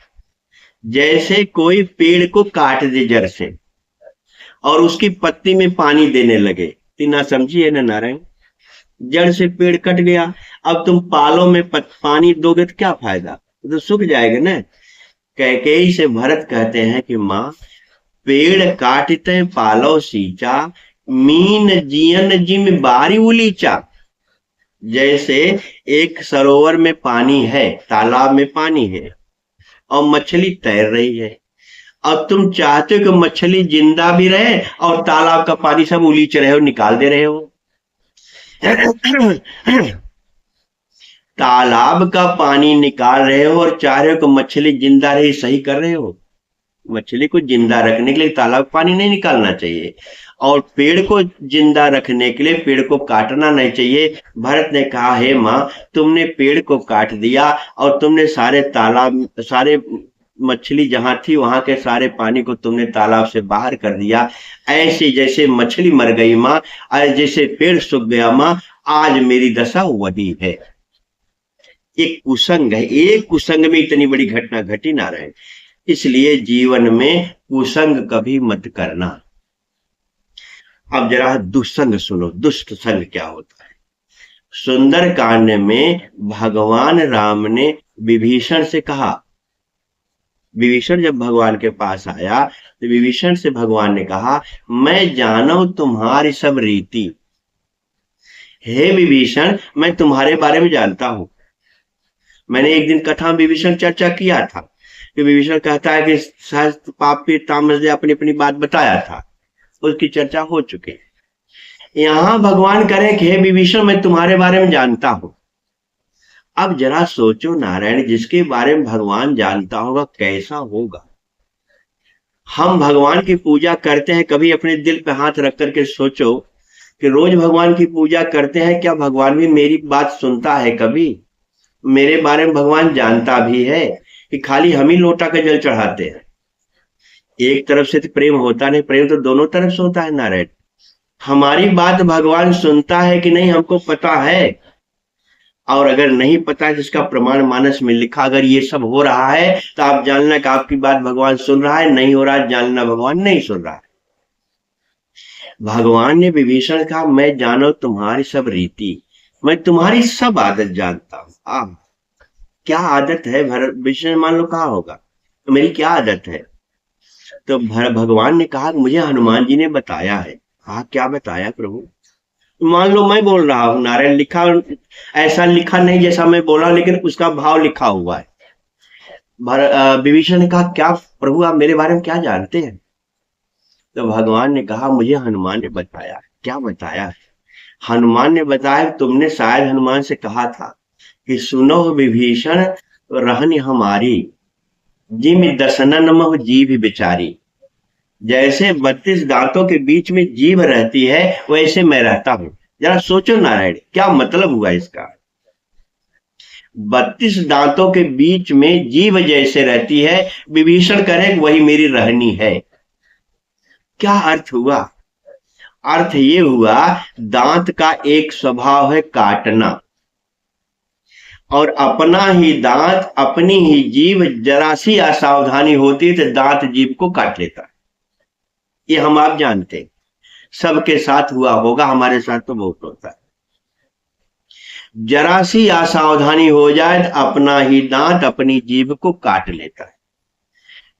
जैसे कोई पेड़ को काट दे जड़ से और उसकी पत्ती में पानी देने लगे, तीना समझिए ना नारायण, जड़ से पेड़ कट गया, अब तुम पालों में पानी दोगे तो क्या फायदा, तो सूख जाएगा ना। कैकेयी से भरत कहते हैं कि मां, पेड़ काटते पालो सींचा, मीन जियन जिम बारी उलीचा, जैसे एक सरोवर में पानी है, तालाब में पानी है और मछली तैर रही है, और तुम चाहते हो कि मछली जिंदा भी रहे और तालाब का पानी सब उलीच रहे हो, निकाल दे रहे हो। तालाब का पानी निकाल रहे हो और चाह रहे हो कि मछली जिंदा रहे, सही कर रहे हो। मछली को जिंदा रखने के लिए तालाब का पानी नहीं निकालना चाहिए, और पेड़ को जिंदा रखने के लिए पेड़ को काटना नहीं चाहिए। भरत ने कहा, हे मां, तुमने पेड़ को काट दिया और तुमने सारे तालाब, सारे मछली जहां थी वहां के सारे पानी को तुमने तालाब से बाहर कर दिया। ऐसे जैसे मछली मर गई मां, जैसे पेड़ सूख गया मां, आज मेरी दशा वही है। एक कुसंग है, एक कुसंग में इतनी बड़ी घटना घटी ना रहे, इसलिए जीवन में कुसंग कभी मत करना। अब जरा दुस्संग सुनो, दुष्ट संग क्या होता है। सुंदर कांड में भगवान राम ने विभीषण से कहा, विभीषण जब भगवान के पास आया तो विभीषण से भगवान ने कहा, मैं जानो तुम्हारी सब रीति, हे विभीषण मैं तुम्हारे बारे में जानता हूं। मैंने एक दिन कथा में विभीषण चर्चा किया था कि विभीषण कहता है कि सहस्त्र पाप पीर तामस ने अपनी अपनी बात बताया था, उसकी चर्चा हो चुकी। यहां भगवान करें कि हे विभीषण मैं तुम्हारे बारे में जानता हूं। अब जरा सोचो नारायण, जिसके बारे में भगवान जानता होगा कैसा होगा। हम भगवान की पूजा करते हैं, कभी अपने दिल पे हाथ रख करके सोचो कि रोज भगवान की पूजा करते हैं, क्या भगवान भी मेरी बात सुनता है? कभी मेरे बारे में भगवान जानता भी है कि खाली हम ही लोटा का जल चढ़ाते हैं? एक तरफ से तो प्रेम होता नहीं, प्रेम तो दोनों तरफ से होता है नारायण। हमारी बात भगवान सुनता है कि नहीं हमको पता है, और अगर नहीं पता है तो इसका प्रमाण मानस में लिखा। अगर ये सब हो रहा है तो आप जानना कि आपकी बात भगवान सुन रहा है, नहीं हो रहा है जानना भगवान नहीं सुन रहा है। भगवान ने विभीषण कहा, मैं जानो तुम्हारी सब रीति, मैं तुम्हारी सब आदत जानता हूं। क्या आदत है विभीषण? मान लो कहा होगा तो मेरी क्या आदत है? तो भगवान ने कहा, मुझे हनुमान जी ने बताया है। कहा, क्या बताया प्रभु? मान लो मैं बोल रहा हूं नारायण, लिखा ऐसा लिखा नहीं जैसा मैं बोला, लेकिन उसका भाव लिखा हुआ है। विभीषण ने कहा, क्या प्रभु आप मेरे बारे में क्या जानते हैं? तो भगवान ने कहा, मुझे हनुमान ने बताया। क्या बताया? हनुमान ने बताया, तुमने शायद हनुमान से कहा था कि सुनो विभीषण रहनी हमारी, जिम दसनन मह जीभ बिचारी, जैसे 32 दांतों के बीच में जीभ रहती है वैसे मैं रहता हूं। जरा सोचो नारायण, क्या मतलब हुआ इसका? 32 दांतों के बीच में जीभ जैसे रहती है, विभीषण करे वही मेरी रहनी है। क्या अर्थ हुआ? अर्थ ये हुआ, दांत का एक स्वभाव है काटना, और अपना ही दांत अपनी ही जीभ, जरा सी असावधानी होती है तो दांत जीभ को काट लेता है। ये हम आप जानते हैं, सबके साथ हुआ होगा, हमारे साथ तो बहुत होता है। जरा सी असावधानी हो जाए तो अपना ही दांत अपनी जीभ को काट लेता है।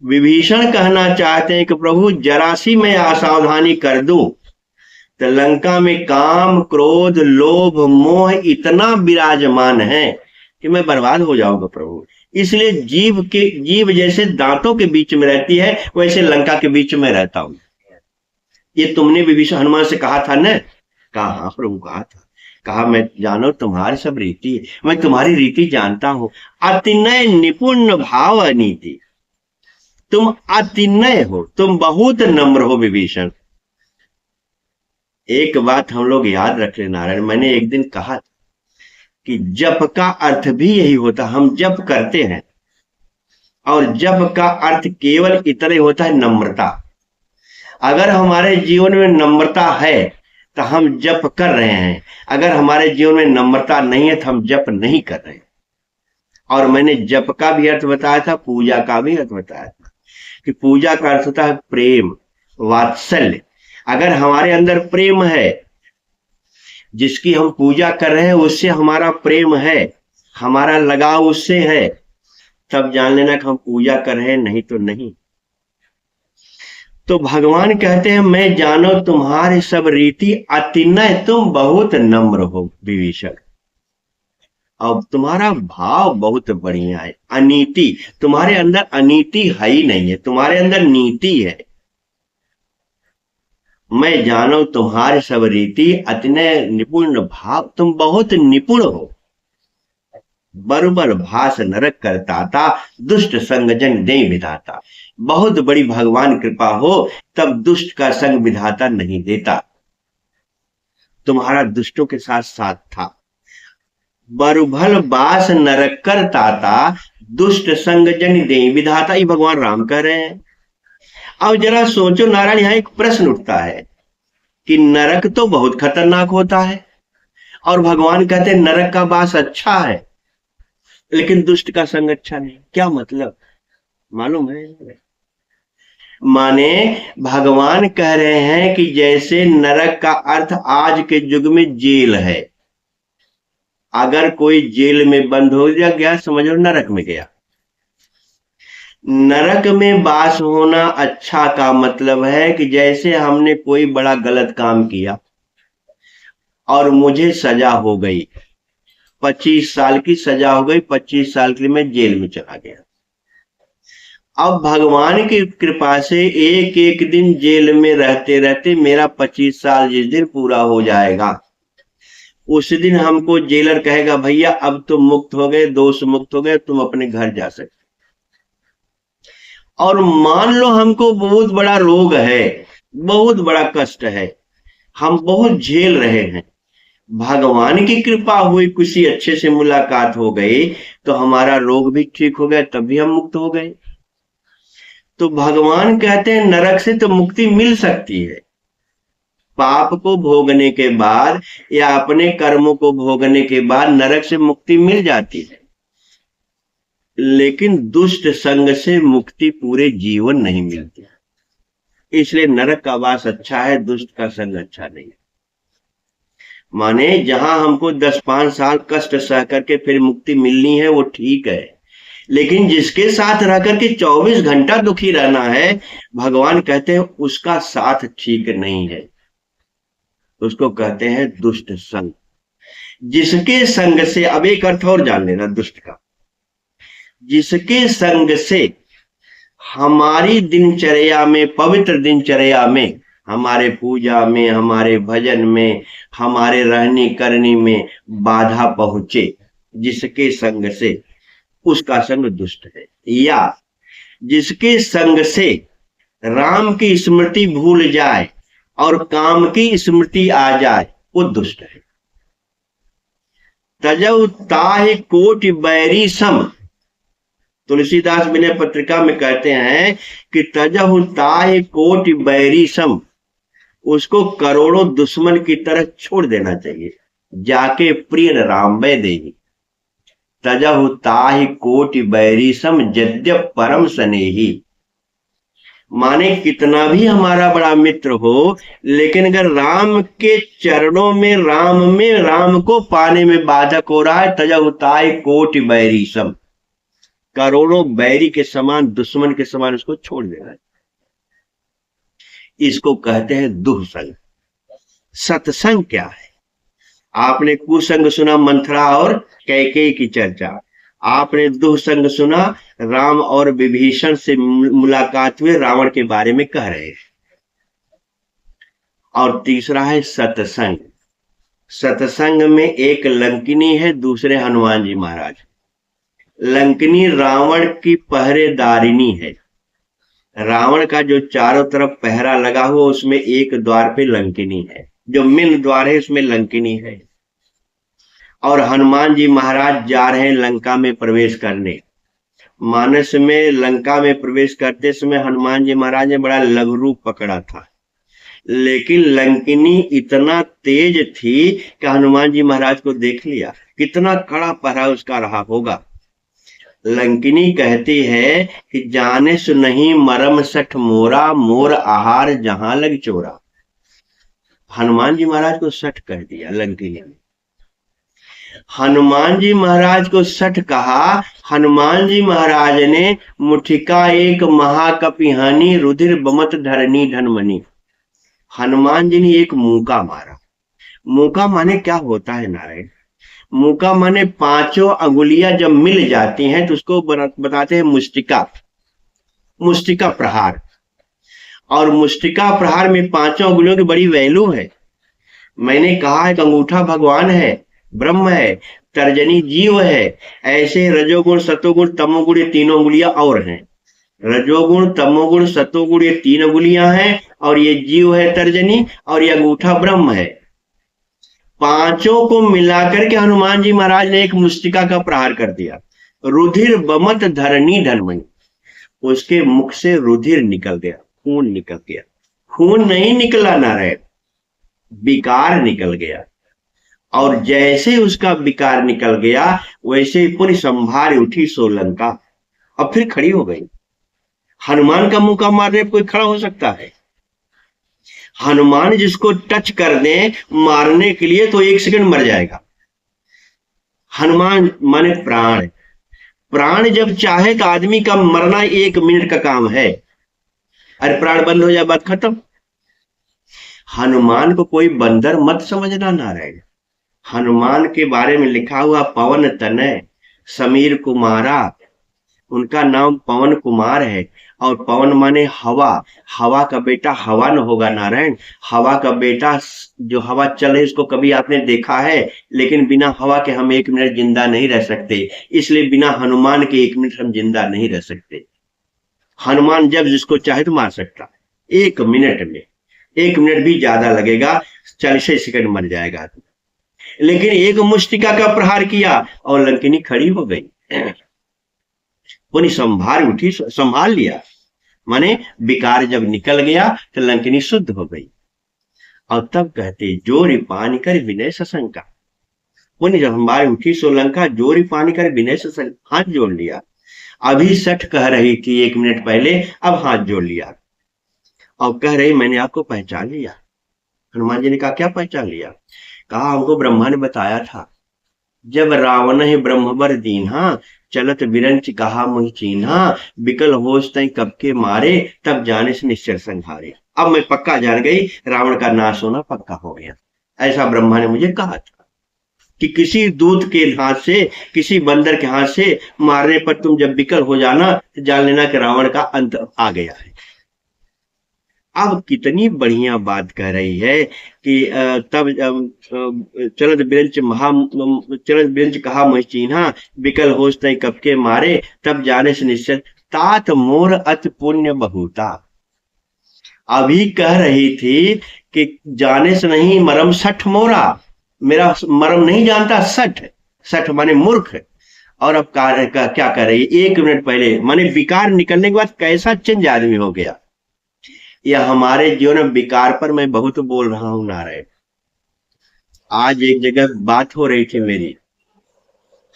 विभीषण कहना चाहते हैं कि प्रभु जरा सी मैं असावधानी कर दूं तो लंका में काम, क्रोध, लोभ, मोह इतना विराजमान है कि मैं बर्बाद हो जाऊंगा प्रभु। इसलिए जीभ जैसे दांतों के बीच में रहती है, वैसे लंका के बीच में रहता हूं। ये तुमने विभीषण हनुमान से कहा था ना? कहा हाँ प्रभु कहा था। कहा मैं जानो तुम्हारी सब रीति, मैं तुम्हारी रीति जानता हूं। अतिनय निपुण भाव अनीति, तुम अतिनय हो, तुम बहुत नम्र हो विभीषण। एक बात हम लोग याद रख लें नारायण, मैंने एक दिन कहा कि जप का अर्थ भी यही होता, हम जप करते हैं और जप का अर्थ केवल इतना ही होता है नम्रता। अगर हमारे जीवन में नम्रता है तो हम जप कर रहे हैं, अगर हमारे जीवन में नम्रता नहीं है तो हम जप नहीं कर रहे। और मैंने जप का भी अर्थ बताया था, पूजा का भी अर्थ बताया था कि पूजा का अर्थ होता है प्रेम, वात्सल्य। अगर हमारे अंदर प्रेम है, जिसकी हम पूजा कर रहे हैं उससे हमारा प्रेम है, हमारा लगाव उससे है, तब जान लेना कि हम पूजा कर रहे हैं, नहीं तो नहीं। तो भगवान कहते हैं मैं जानो तुम्हारी सब रीति, अतिनय तुम बहुत नम्र हो विभीषण, और तुम्हारा भाव बहुत बढ़िया है। अनीति, तुम्हारे अंदर अनीति है ही नहीं है, तुम्हारे अंदर नीति है। मैं जानो तुम्हारी सब रीति, अतिनय निपुण भाव, तुम बहुत निपुण हो। बरोबर भास नरक करताता, दुष्ट संग जन दे विधाता। बहुत बड़ी भगवान कृपा हो तब दुष्ट का संग विधाता नहीं देता। तुम्हारा दुष्टों के साथ साथ था। बरुभल बास नरक करताता, दुष्ट संग जन दे विधाता, ये भगवान राम कह रहे हैं। अब जरा सोचो नारायण, यहां एक प्रश्न उठता है कि नरक तो बहुत खतरनाक होता है और भगवान कहते हैं नरक का वास अच्छा है, लेकिन दुष्ट का संग अच्छा नहीं। क्या मतलब मालूम है? माने भगवान कह रहे हैं कि जैसे नरक का अर्थ आज के युग में जेल है, अगर कोई जेल में बंद हो गया समझो नरक में गया। नरक में वास होना अच्छा का मतलब है कि जैसे हमने कोई बड़ा गलत काम किया और मुझे सजा हो गई, 25 साल की सजा हो गई, 25 साल के लिए मैं जेल में चला गया। अब भगवान की कृपा से एक एक दिन जेल में रहते रहते मेरा 25 साल जिस दिन पूरा हो जाएगा, उस दिन हमको जेलर कहेगा भैया अब तुम मुक्त हो गए, दोष मुक्त हो गए, तुम अपने घर जा सकते। और मान लो हमको बहुत बड़ा रोग है, बहुत बड़ा कष्ट है, हम बहुत झेल रहे हैं, भगवान की कृपा हुई, किसी अच्छे से मुलाकात हो गई तो हमारा रोग भी ठीक हो गया, तब भी हम मुक्त हो गए। तो भगवान कहते हैं नरक से तो मुक्ति मिल सकती है, पाप को भोगने के बाद या अपने कर्मों को भोगने के बाद नरक से मुक्ति मिल जाती है, लेकिन दुष्ट संग से मुक्ति पूरे जीवन नहीं मिलती। इसलिए नरक का वास अच्छा है, दुष्ट का संग अच्छा नहीं। माने जहां हमको 10-5 साल कष्ट सह करके फिर मुक्ति मिलनी है वो ठीक है, लेकिन जिसके साथ रह करके 24 घंटा दुखी रहना है, भगवान कहते हैं उसका साथ ठीक नहीं है, उसको कहते हैं दुष्ट संग। जिसके संग से, अब एक अर्थ और जान लेना दुष्ट का, जिसके संग से हमारी दिनचर्या में, पवित्र दिनचर्या में, हमारे पूजा में, हमारे भजन में, हमारे रहने करने में बाधा पहुंचे, जिसके संग से, उसका संग दुष्ट है। या जिसके संग से राम की स्मृति भूल जाए और काम की स्मृति आ जाए, वो दुष्ट है। तजौ ताहि कोटि बैरी सम, तुलसीदास विनय पत्रिका में कहते हैं कि तजहु ताहि कोटि बैरी सम, उसको करोड़ों दुश्मन की तरह छोड़ देना चाहिए, जाके प्रिय राम वै देही। तजहु ताहि कोटि बैरी सम यद्यप परम स्नेही। माने कितना भी हमारा बड़ा मित्र हो, लेकिन अगर राम के चरणों में, राम को पाने में बाधक हो रहा है, तजहु ताहि कोटि बैरी सम, करोड़ों बैरी के समान, दुश्मन के समान उसको छोड़ देना है। इसको कहते हैं दुःसंग। सत्संग क्या है? आपने कुसंग सुना, मंथरा और कैकेयी की चर्चा। आपने दुःसंग सुना, राम और विभीषण से मुलाकात हुए, रावण के बारे में कह रहे हैं। और तीसरा है सत्संग। सत्संग में एक लंकिनी है, दूसरे हनुमान जी महाराज। लंकिनी रावण की पहरेदारिणी है। रावण का जो चारों तरफ पहरा लगा हुआ, उसमें एक द्वार पे लंकिनी है, जो मेन द्वार है उसमें लंकिनी है। और हनुमान जी महाराज जा रहे हैं लंका में प्रवेश करने। मानस में लंका में प्रवेश करते समय हनुमान जी महाराज ने बड़ा लघु रूप पकड़ा था, लेकिन लंकिनी इतना तेज थी कि हनुमान जी महाराज को देख लिया। कितना कड़ा पहरा उसका रहा होगा। लंकिनी कहती है कि जाने सु नहीं मरम सठ मोरा, मोर आहार जहां लग चोरा। हनुमान जी महाराज को सठ कह दिया लंकिनी ने। हनुमान जी महाराज को सठ कहा। हनुमान जी महाराज ने मुठिका एक महाकपिहानी, रुधिर बमत धरनी धनमनी। हनुमान जी ने एक मूका मारा। मूका माने क्या होता है नारायण? मूका माने पांचों अंगुलियां जब मिल जाती हैं तो उसको बताते हैं मुष्टिका। मुष्टिका प्रहार। और मुष्टिका प्रहार में पांचों अंगुलियों की बड़ी वैल्यू है। मैंने कहा है कि अंगूठा भगवान है, ब्रह्म है, तर्जनी जीव है। ऐसे रजोगुण, सतोगुण, तमोगुण, ये तीनों अंगुलियां और हैं। रजोगुण, तमोगुण, सतोगुण, ये तीन अंगुलियां हैं, और ये जीव है तर्जनी, और ये अंगूठा ब्रह्म है। पांचों को मिलाकर के हनुमान जी महाराज ने एक मुष्टिका का प्रहार कर दिया। रुधिर बमत धरनी धनमनी। उसके मुख से रुधिर निकल गया, खून निकल गया। खून नहीं निकला नारायण, विकार निकल गया। और जैसे उसका विकार निकल गया, वैसे पूरी संभार उठी सोलंका। अब फिर खड़ी हो गई। हनुमान का मुक्का मारने पर कोई खड़ा हो सकता है? हनुमान जिसको टच कर दे मारने के लिए तो 1 सेकंड मर जाएगा। हनुमान माने प्राण। प्राण जब चाहे तो आदमी का मरना 1 मिनट का काम है। अरे प्राण बंद हो जाए, बात खत्म। हनुमान को कोई बंदर मत समझना नारायण। हनुमान के बारे में लिखा हुआ पवन तनय समीर कुमारा, उनका नाम पवन कुमार है। और पवन माने हवा। हवा का बेटा हवन होगा नारायण। हवा का बेटा, जो हवा चले उसको कभी आपने देखा है? लेकिन बिना हवा के हम 1 मिनट जिंदा नहीं रह सकते, इसलिए बिना हनुमान के 1 मिनट हम जिंदा नहीं रह सकते। हनुमान जब जिसको चाहे तो मार सकता है 1 मिनट में। 1 मिनट भी ज्यादा लगेगा, 40 सेकंड मर जाएगा। लेकिन एक मुष्टिका का प्रहार किया और लंकिनी खड़ी हो गई। पूरी संभार उठी, संभाल लिया। माने विकार जब निकल गया तो लंकिनी शुद्ध हो गई। और तब कहते जोरी पानी कर विनय सशंका। पुण्य जब हमारी उठी सोलंका, जोरी पानी कर विनय सशंका, हाथ जोड़ लिया। अभी सठ कह रही थी 1 मिनट पहले, अब हाथ जोड़ लिया और कह रही मैंने आपको पहचान लिया। हनुमान जी ने कहा क्या पहचान लिया? कहा हमको ब्रह्मा ने बताया था, जब रावण है ब्रह्मवर दीन्हा, चलत बिरंच कहा मुहि चीन्हा, बिकल होश तई कब के मारे, तब जाने से निश्चय संहारे। अब मैं पक्का जान गई रावण का नाश होना पक्का हो गया। ऐसा ब्रह्मा ने मुझे कहा था कि किसी दूत के हाथ से, किसी बंदर के हाथ से मारने पर तुम जब विकल हो जाना तो जान लेना कि रावण का अंत आ गया है। अब कितनी बढ़िया बात कह रही है कि तब चलत बिरंच कहा मैं चीन्हा, बिकल होश तई कब के मारे, तब जाने से निश्चय तात मोर अति पुण्य बहुता। अभी कह रही थी कि जाने से नहीं मरम सठ मोरा, मेरा मरम नहीं जानता सठ। सठ माने मूर्ख। और अब क्या कर रही है? 1 मिनट पहले माने विकार निकलने के बाद कैसा चेंज आदमी हो गया। यह हमारे जीवन में विकार पर मैं बहुत बोल रहा हूं नारायण। आज एक जगह बात हो रही थी मेरी,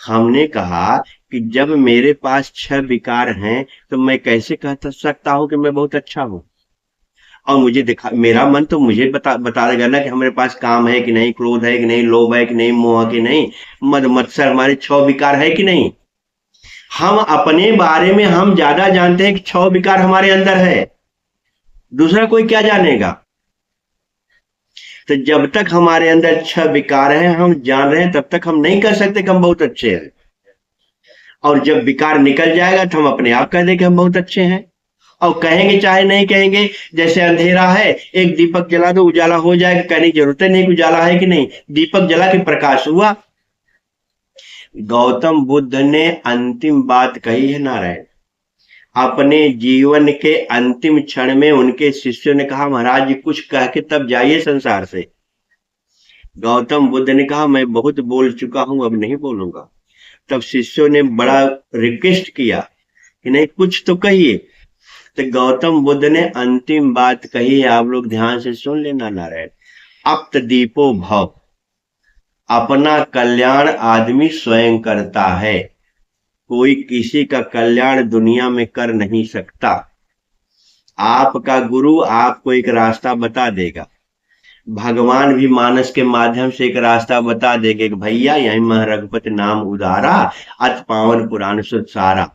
हमने कहा कि जब मेरे पास 6 विकार हैं तो मैं कैसे कह सकता हूं कि मैं बहुत अच्छा हूं। और मुझे दिखा, मेरा मन तो मुझे बता देगा ना कि हमारे पास काम है कि नहीं, क्रोध है कि नहीं, लोभ है कि नहीं, मोह है कि नहीं, मद मत्सर हमारे 6 विकार है कि नहीं। हम अपने बारे में हम ज्यादा जानते हैं कि 6 विकार हमारे अंदर है, दूसरा कोई क्या जानेगा। तो जब तक हमारे अंदर 6 विकार हैं हम जान रहे हैं, तब तक हम नहीं कर सकते कि हम बहुत अच्छे हैं। और जब विकार निकल जाएगा तो हम अपने आप कह दें कि हम बहुत अच्छे हैं। और कहेंगे चाहे नहीं कहेंगे, जैसे अंधेरा है, एक दीपक जला दो उजाला हो जाएगा, कहने की जरूरत नहीं कि उजाला है कि नहीं, दीपक जला के प्रकाश हुआ। गौतम बुद्ध ने अंतिम बात कही है नारायण। अपने जीवन के अंतिम क्षण में उनके शिष्यों ने कहा, महाराज जी कुछ कह के तब जाइए संसार से। गौतम बुद्ध ने कहा, मैं बहुत बोल चुका हूं, अब नहीं बोलूंगा। तब शिष्यों ने बड़ा रिक्वेस्ट किया कि नहीं कुछ तो कहिए। तो गौतम बुद्ध ने अंतिम बात कही है, आप लोग ध्यान से सुन लेना नारायण। अप्त दीपो भव, अपना कल्याण आदमी स्वयं करता है, कोई किसी का कल्याण दुनिया में कर नहीं सकता। आपका गुरु आपको एक रास्ता बता देगा, भगवान भी मानस के माध्यम से एक रास्ता बता देंगे कि भैया यही मह रघुपति नाम उदारा, अति पावन पुराण सुध सारा।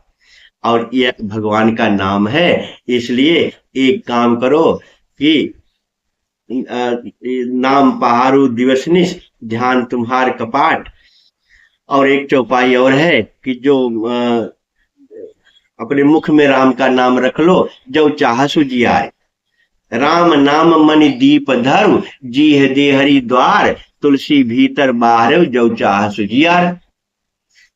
और ये भगवान का नाम है, इसलिए एक काम करो कि नाम पहाड़ू दिवसनिश, ध्यान तुम्हार कपाट। और एक चौपाई और है कि जो अपने मुख में राम का नाम रख लो, जो चाह सुजियाए। राम नाम मन दीप धर्म, जी है दे हरि द्वार, तुलसी भीतर बाहर जो चाह सुजियार।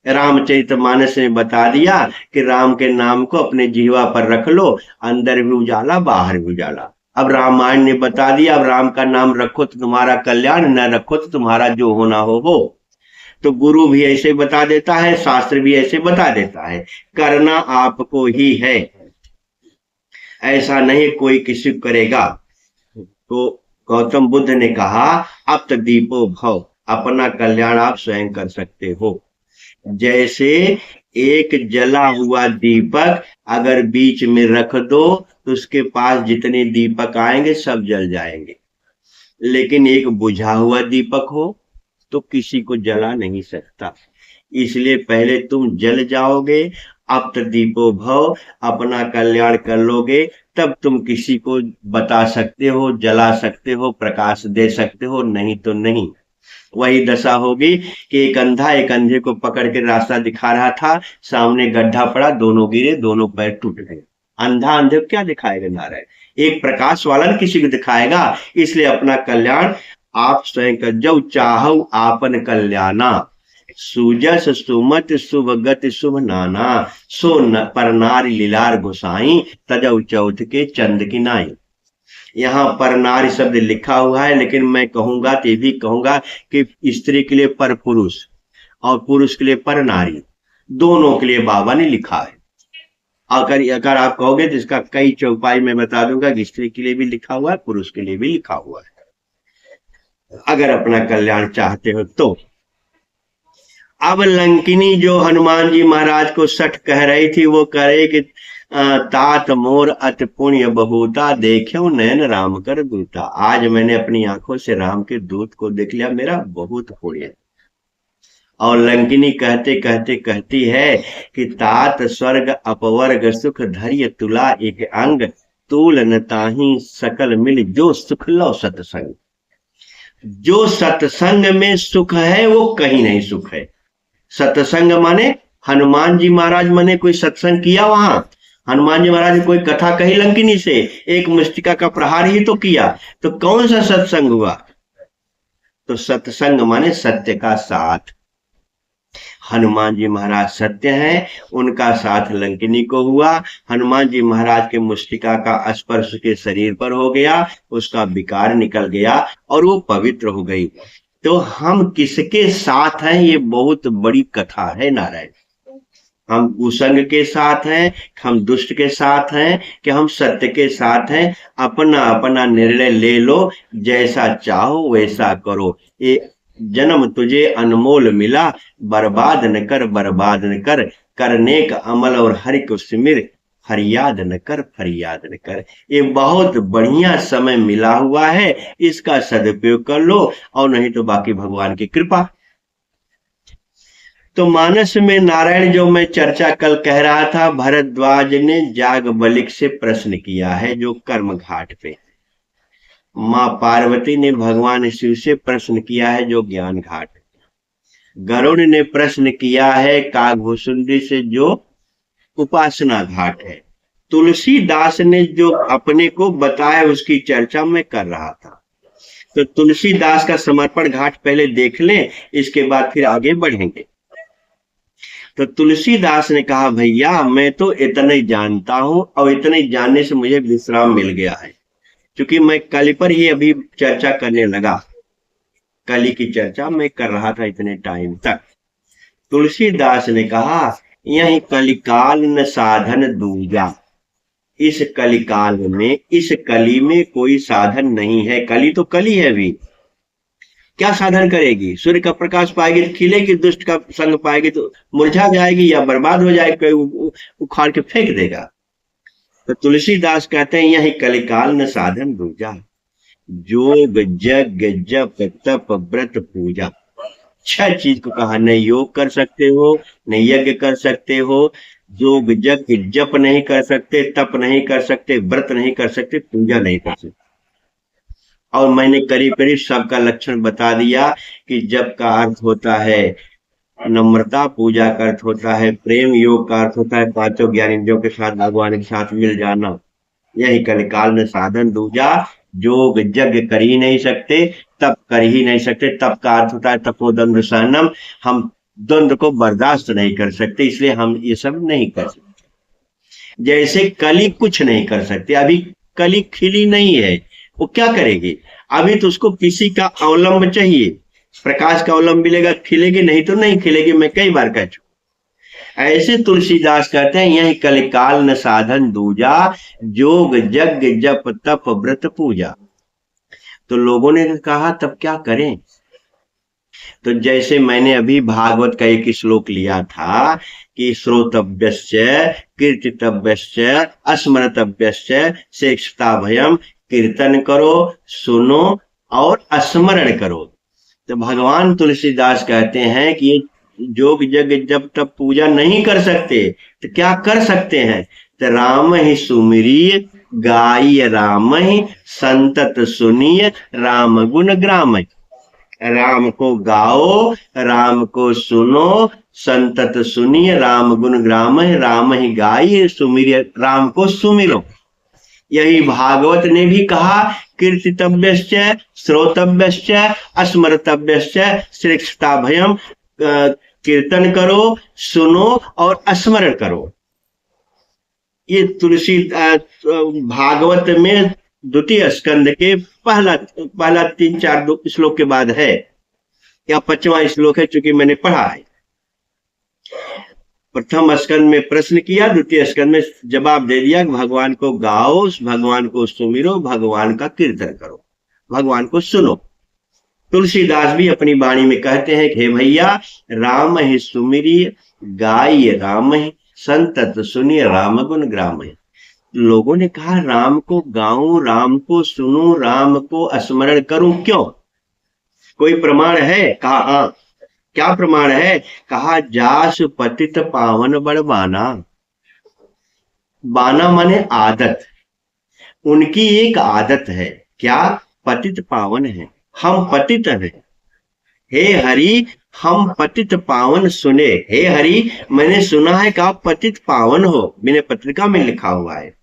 रामचरितमानस ने बता दिया कि राम के नाम को अपने जीवा पर रख लो, अंदर भी उजाला बाहर भी उजाला। अब रामायण ने बता दिया, अब राम का नाम रखो तो तुम्हारा कल्याण, न रखो तो तुम्हारा जो होना हो। तो गुरु भी ऐसे बता देता है, शास्त्र भी ऐसे बता देता है, करना आपको ही है, ऐसा नहीं कोई किसी को करेगा। तो गौतम बुद्ध ने कहा, अब तो दीपो भव, अपना कल्याण आप स्वयं कर सकते हो। जैसे एक जला हुआ दीपक अगर बीच में रख दो तो उसके पास जितने दीपक आएंगे सब जल जाएंगे, लेकिन एक बुझा हुआ दीपक हो तो किसी को जला नहीं सकता। इसलिए पहले तुम जल जाओगे, अब तो दीपो भव, अपना कल्याण कर लोगे, तब तुम किसी को बता सकते हो, जला सकते हो, प्रकाश दे सकते हो, नहीं तो नहीं। वही दशा होगी कि एक अंधा एक अंधे को पकड़ के रास्ता दिखा रहा था, सामने गड्ढा पड़ा, दोनों गिरे, दोनों पैर टूट गए। अंधा अंधे को क्या दिखाएगा नारायण, एक प्रकाश वाला किसी को दिखाएगा। इसलिए अपना कल्याण आप स्वयं कर, जो चाहो आपन कल्याणा, सूजस सुमत शुभ गति शुभ नाना, सो न पर नारी लीलार गोसाई, तजौ चौथ के चंद की नाई। यहाँ पर नारी शब्द लिखा हुआ है, लेकिन मैं कहूंगा तो ये भी कहूंगा कि स्त्री के लिए पर पुरुष और पुरुष के लिए पर नारी, दोनों के लिए बाबा ने लिखा है। अगर आप कहोगे तो इसका कई चौपाई में बता दूंगा कि स्त्री के लिए भी लिखा हुआ है, पुरुष के लिए भी लिखा हुआ है, अगर अपना कल्याण चाहते हो तो। अब लंकिनी जो हनुमान जी महाराज को सठ कह रही थी, वो करे कि तात मोर अति पुण्य बहुता, देख्यो नयन राम कर दूता। आज मैंने अपनी आंखों से राम के दूत को देख लिया, मेरा बहुत पुण्य। और लंकिनी कहते कहते कहती है कि तात स्वर्ग अपवर्ग सुख धैर्य तुला एक अंग, तूल न ताही सकल मिल जो सुख लो सत्संग। जो सत्संग में सुख है वो कहीं नहीं सुख है। सत्संग माने हनुमान जी महाराज माने कोई सत्संग किया, वहां हनुमान जी महाराज ने कोई कथा कही लंकिनी से, एक मुष्टिका का प्रहार ही तो किया, तो कौन सा सत्संग हुआ। तो सत्संग माने सत्य का साथ। हनुमान जी महाराज सत्य हैं, उनका साथ लंकिनी को हुआ। हनुमान जी महाराज के मुष्टिका का स्पर्श के शरीर पर हो गया, उसका विकार निकल गया और वो पवित्र हो गई। तो हम किसके साथ हैं, ये बहुत बड़ी कथा है नारायण। हम कुसंग के साथ हैं, हम दुष्ट के साथ हैं, कि हम सत्य के साथ हैं। अपना अपना निर्णय ले लो, जैसा चाहो वैसा करो। ये जन्म तुझे अनमोल मिला, बर्बाद न कर बर्बाद न कर, करने का अमल और हरि को सिमर, फरियाद न कर फरियाद न कर। ये बहुत बढ़िया समय मिला हुआ है, इसका सदुपयोग कर लो, और नहीं तो बाकी भगवान की कृपा। तो मानस में नारायण जो मैं चर्चा कल कह रहा था, भरद्वाज ने जागबलिक से प्रश्न किया है जो कर्म घाट पे। माँ पार्वती ने भगवान शिव से प्रश्न किया है जो ज्ञान घाट। गरुड़ ने प्रश्न किया है कागभूषुंडी से जो उपासना घाट है। तुलसीदास ने जो अपने को बताया उसकी चर्चा मैं कर रहा था। तो तुलसीदास का समर्पण घाट पहले देख लें, इसके बाद फिर आगे बढ़ेंगे। तो तुलसीदास ने कहा भैया मैं तो इतना ही जानता हूं, और इतने जानने से मुझे विश्राम मिल गया है, क्योंकि मैं कल पर ही अभी चर्चा करने लगा। कली की चर्चा मैं कर रहा था इतने टाइम तक। तुलसीदास ने कहा यही कलिकाल न साधन दूजा। इस कलिकाल में, इस कली में कोई साधन नहीं है। कली तो कली है अभी, क्या साधन करेगी? सूर्य का प्रकाश पाएगी तो खिलेगी, दुष्ट का संग पाएगी तो मुरझा जाएगी या बर्बाद हो जाएगी, कोई उखाड़ के फेंक देगा। तो तुलसीदास कहते हैं यही कलिकाल न साधन दूजा, जोग जग जप तप व्रत पूजा। छह चीज को कहा, न योग कर सकते हो, न यज्ञ कर सकते हो, जोग जग जप नहीं कर सकते, तप नहीं कर सकते, व्रत नहीं कर सकते, पूजा नहीं कर सकते। और मैंने करीब करीब सबका लक्षण बता दिया कि जप का अर्थ होता है नम्रता, पूजा का अर्थ होता है प्रेम, योग का अर्थ होता है पांचों ज्ञान इंद्रियों के साथ भगवान के साथ मिल जाना। यही कलिकाल में साधन दूजा, जोग यज्ञ कर ही नहीं सकते, तप कर ही नहीं सकते। तप का अर्थ होता है तपोदंड सहनम, हम द्वंद्व को बर्दाश्त नहीं कर सकते, इसलिए हम ये सब नहीं कर सकते। जैसे कली कुछ नहीं कर सकते, अभी कली खिली नहीं है, वो क्या करेगी? अभी तो उसको किसी का अवलंब चाहिए, प्रकाश का अवलंब मिलेगा खिलेगी, नहीं तो नहीं खिलेगी। मैं कई बार कह चुका। ऐसे तुलसीदास कहते हैं यही कलिकाल न साधन दूजा, जोग यज्ञ जप तप व्रत पूजा। तो लोगों ने कहा तब क्या करें? तो जैसे मैंने अभी भागवत का एक श्लोक लिया था कि श्रोतव्यश्च कीर्तितव्यश्च स्मरतव्यश्च श्रेष्ठता भयम, कीर्तन करो, सुनो और स्मरण करो। तो भगवान तुलसीदास कहते हैं कि ये जोग यज्ञ जब तब पूजा नहीं कर सकते तो क्या कर सकते हैं? तो राम ही सुमिरिय गाय राम ही संतत सुनिय, राम गुण ग्राम। राम को गाओ, राम को सुनो, संतत सुनिए, राम गुण ग्राम, राम ही गाइए, सुमिरिय, राम को सुमिरो। यही भागवत ने भी कहा कीर्तितव्यश्च श्रोतव्यश्च स्मरतव्यश्च श्रेष्ठता भयम, कीर्तन करो, सुनो और स्मरण करो। ये तुलसी भागवत में द्वितीय स्कंद के पहला 3-4 श्लोक के बाद है, या 5वां श्लोक है, चूंकि मैंने पढ़ा है। प्रथम स्कंद में प्रश्न किया, द्वितीय स्कंद में जवाब दे दिया। भगवान को गाओ, भगवान को सुमिरो, भगवान का कीर्तन करो, भगवान को सुनो। तुलसीदास भी अपनी वाणी में कहते हैं हे भैया राम ही सुमिरिय गाय राम ही संतत सुनिए, राम गुण ग्राम। लोगों ने कहा राम को गाऊं, राम को सुनूं, राम को स्मरण करूं, क्यों? कोई प्रमाण है? कहा हाँ। क्या प्रमाण है? कहा जास पतित पावन बड़ बाना। बाना माने आदत, उनकी एक आदत है। क्या? पतित पावन है, हम पतित हैं। हे हरि हम पतित पावन सुने। हे हरि मैंने सुना है कि आप पतित पावन हो, मैंने पत्रिका में लिखा हुआ है।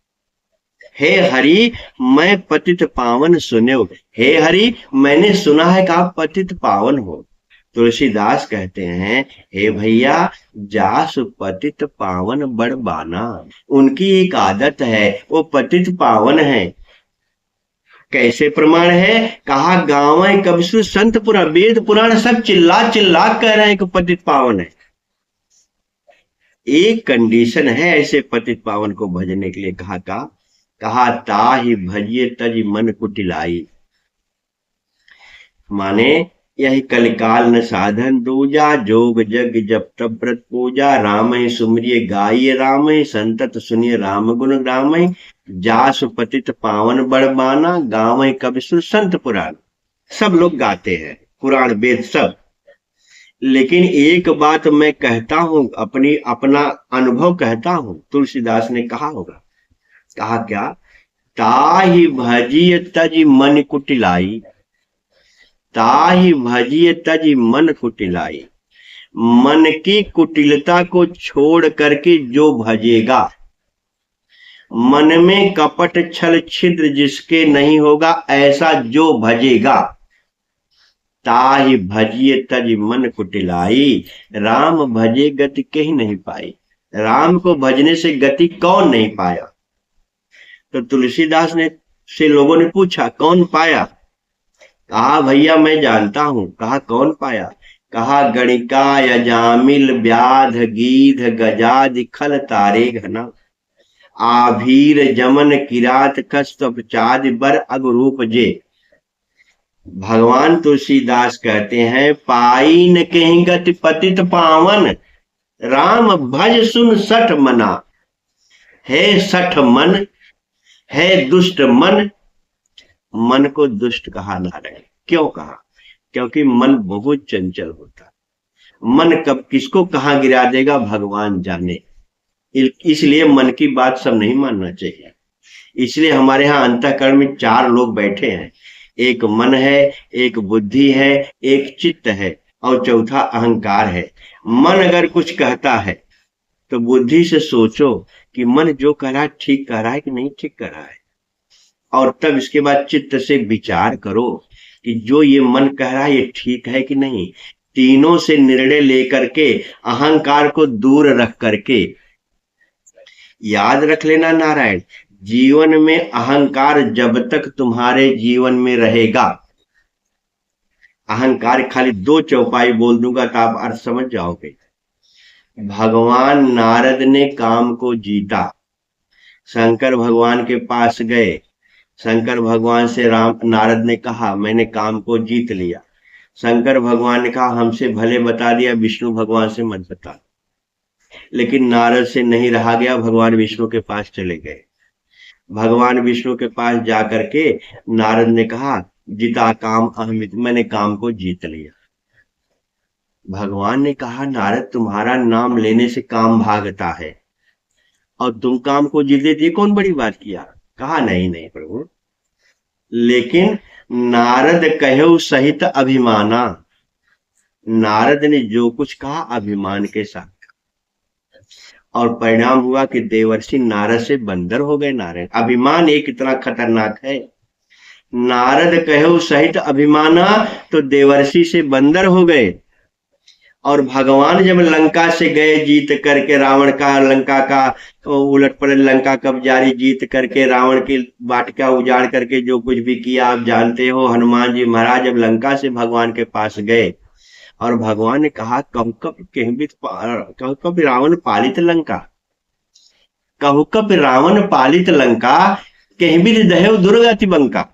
हे हरि मैं पतित पावन सुने। हे हरि मैंने सुना है कि आप पतित पावन हो। तुलसीदास कहते हैं हे भैया जास पतित पावन बड़ बाना, उनकी एक आदत है, वो पतित पावन है। कैसे प्रमाण है? कहा गाँव कबसु संत पुराण, वेद पुराण सब चिल्ला चिल्ला कह रहे हैं कि पतित पावन है। एक कंडीशन है ऐसे पतित पावन को भजने के लिए। कहा ताहि भजिए तज मन कुटिलाई। माने यही कलिकाल न साधन दूजा, जोग जग जप तप व्रत पूजा, राम सुमरिय गाइय राम, संतत सुनिय राम गुण राम, जासु पतित पावन बड़बाना, गाँव कवि सुर संत पुराण। सब लोग गाते हैं, पुराण वेद सब। लेकिन एक बात मैं कहता हूं, अपना अनुभव कहता हूं, तुलसीदास ने कहा होगा, कहा क्या, ताहि भजिय तज मन कुटिलाई, ताहि भजिय तज मन कुटिलाई, मन की कुटिलता को छोड़ करके जो भजेगा, मन में कपट छल छिद्र जिसके नहीं होगा, ऐसा जो भजेगा, ताहि भजिए तज मन कुटिलाई, राम भजे गति कहीं नहीं पाई। राम को भजने से गति कौन नहीं पाया? तो तुलसीदास ने से लोगों ने पूछा कौन पाया? कहा भैया मैं जानता हूं। कहा कौन पाया? कहा गणिका यजामिल व्याध गीध गजादि खल तारे घना, आभीर जमन किरात कस्तपचाद बर अगरूप जे। भगवान तुलसीदास कहते हैं, पाई न कहीं गति पतित पावन, राम भज सुन सठ मना। है सठ मन, है दुष्ट मन, मन को दुष्ट कहा नारायण। क्यों कहा? क्योंकि मन बहुत चंचल होता, मन कब किसको कहां गिरा देगा भगवान जाने। इसलिए मन की बात सब नहीं मानना चाहिए। इसलिए हमारे यहाँ अंतःकरण में 4 लोग बैठे हैं, एक मन है, एक बुद्धि है, एक चित्त है और चौथा अहंकार है। मन अगर कुछ कहता है तो बुद्धि से सोचो कि मन जो कह रहा है ठीक कह रहा है कि नहीं ठीक कह रहा है, और तब इसके बाद चित्त से विचार करो कि जो ये मन कह रहा है ये ठीक है कि नहीं। तीनों से निर्णय लेकर के अहंकार को दूर रख करके याद रख लेना नारायण, जीवन में अहंकार जब तक तुम्हारे जीवन में रहेगा, अहंकार खाली 2 चौपाई बोल दूंगा तो आप अर्थ समझ जाओगे। भगवान नारद ने काम को जीता, शंकर भगवान के पास गए, शंकर भगवान से नारद ने कहा मैंने काम को जीत लिया। शंकर भगवान ने कहा हमसे भले बता दिया, विष्णु भगवान से मत बता। लेकिन नारद से नहीं रहा गया, भगवान विष्णु के पास चले गए। भगवान विष्णु के पास जाकर के नारद ने कहा जीता काम अहमित, मैंने काम को जीत लिया। भगवान ने कहा नारद तुम्हारा नाम लेने से काम भागता है और तुम काम को जीत लेते, ये कौन बड़ी बात किया? कहा नहीं नहीं प्रभु, लेकिन नारद कहो सहित अभिमाना। नारद ने जो कुछ कहा अभिमान के साथ, और परिणाम हुआ कि देवर्षि नारद से बंदर हो गए। नारायण, अभिमान एक इतना खतरनाक है। नारद कहो सहित अभिमाना तो देवर्षि से बंदर हो गए। और भगवान जब लंका से गए जीत करके, रावण का लंका का उलट पलट लंका कब्जारी जीत करके, रावण की वाटिका उजाड़ करके जो कुछ भी किया आप जानते हो। हनुमान जी महाराज जब लंका से भगवान के पास गए और भगवान ने कहा कहु कब रावण पालित लंका, कहु कब रावण पालित लंका, कहबिर दहेव दुर्गति बंका।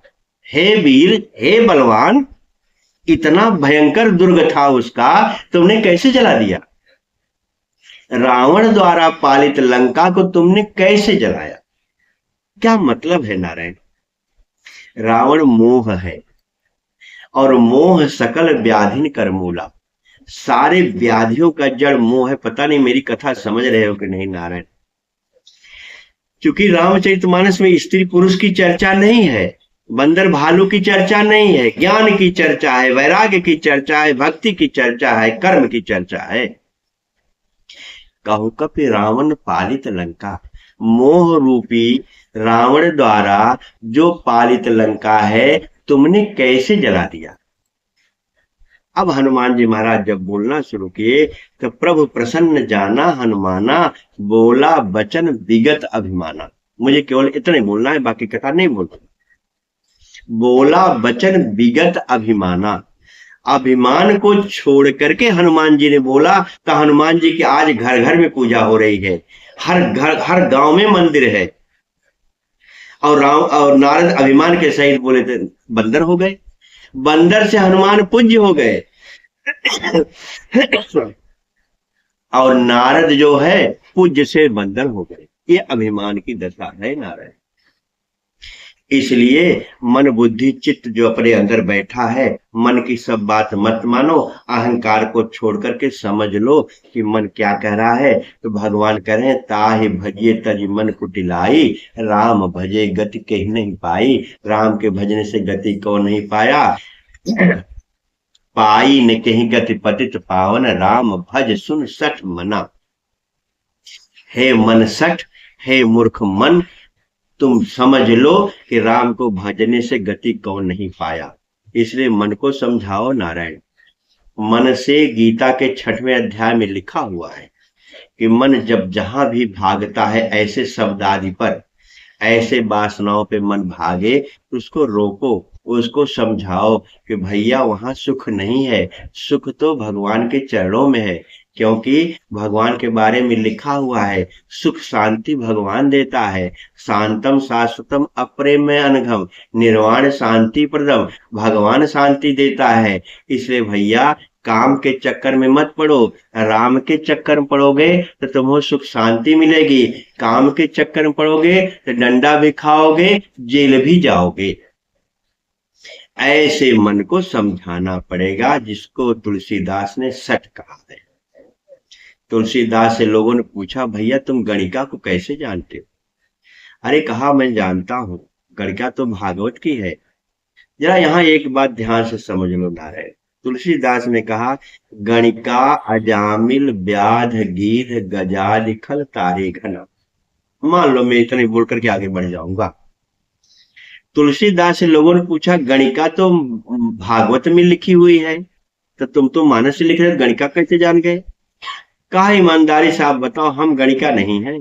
हे वीर, हे बलवान, इतना भयंकर दुर्ग था उसका, तुमने कैसे जला दिया? रावण द्वारा पालित लंका को तुमने कैसे जलाया? क्या मतलब है नारायण? रावण मोह है और मोह सकल व्याधिन कर मूला। सारे व्याधियों का जड़ मोह है। पता नहीं मेरी कथा समझ रहे हो कि नहीं नारायण। क्योंकि रामचरितमानस में स्त्री पुरुष की चर्चा नहीं है, बंदर भालू की चर्चा नहीं है, ज्ञान की चर्चा है, वैराग्य की चर्चा है, भक्ति की चर्चा है, कर्म की चर्चा है। कहु कपि रावण पालित लंका, मोह रूपी रावण द्वारा जो पालित लंका है तुमने कैसे जला दिया? अब हनुमान जी महाराज जब बोलना शुरू किए तो प्रभु प्रसन्न जाना हनुमाना, बोला वचन विगत अभिमाना। मुझे केवल इतना बोलना है, बाकी कथा नहीं बोलती। बोला वचन विगत अभिमाना, अभिमान को छोड़ करके हनुमान जी ने बोला। तो हनुमान जी की आज घर घर में पूजा हो रही है, हर गांव में मंदिर है। और नारद अभिमान के सहित बोले थे बंदर हो गए। बंदर से हनुमान पूज्य हो गए और नारद जो है पूज्य से बंदर हो गए। ये अभिमान की दशा है नारायण। इसलिए मन बुद्धि चित्त जो अपने अंदर बैठा है, मन की सब बात मत मानो, अहंकार को छोड़ करके समझ लो कि मन क्या कह रहा है। तो भगवान कह रहे हैं ताहि भजिए तज मन कुटिलाई, राम भजे गति कहीं नहीं पाई। राम के भजने से गति को नहीं पाया, पाई न कहीं गति पतित पावन, राम भज सुन सठ मना। हे मन सठ, हे मूर्ख मन, तुम समझ लो कि राम को भजने से गति कौन नहीं पाया। इसलिए मन को समझाओ नारायण। मन से गीता के 6वें अध्याय में लिखा हुआ है कि मन जब जहां भी भागता है ऐसे शब्द आदि पर, ऐसे वासनाओं पे मन भागे तो उसको रोको, उसको समझाओ कि भैया वहां सुख नहीं है, सुख तो भगवान के चरणों में है। क्योंकि भगवान के बारे में लिखा हुआ है सुख शांति भगवान देता है, शांतम शाश्वतम अप्रेम अनघम, निर्वाण शांति प्रदम, भगवान शांति देता है। इसलिए भैया काम के चक्कर में मत पड़ो, राम के चक्कर में पड़ोगे तो तुम्हें सुख शांति मिलेगी, काम के चक्कर में पड़ोगे तो डंडा भी खाओगे, जेल भी जाओगे। ऐसे मन को समझाना पड़ेगा, जिसको तुलसीदास ने सठ कहा है। तुलसीदास से लोगों ने पूछा भैया तुम गणिका को कैसे जानते हो? अरे कहा मैं जानता हूं, गणिका तो भागवत की है। जरा यहाँ एक बात ध्यान से समझ लो नारायण। तुलसीदास ने कहा गणिका अजामिल व्याध गीध गजादि खल तारे घना। मान लो मैं इतने बोल करके आगे बढ़ जाऊंगा। तुलसीदास से लोगों ने पूछा गणिका तो भागवत में लिखी हुई है, तो तुम तो मानस से लिख रहे, गणिका कैसे जान गए? कहा ईमानदारी से आप बताओ, हम गणिका नहीं हैं।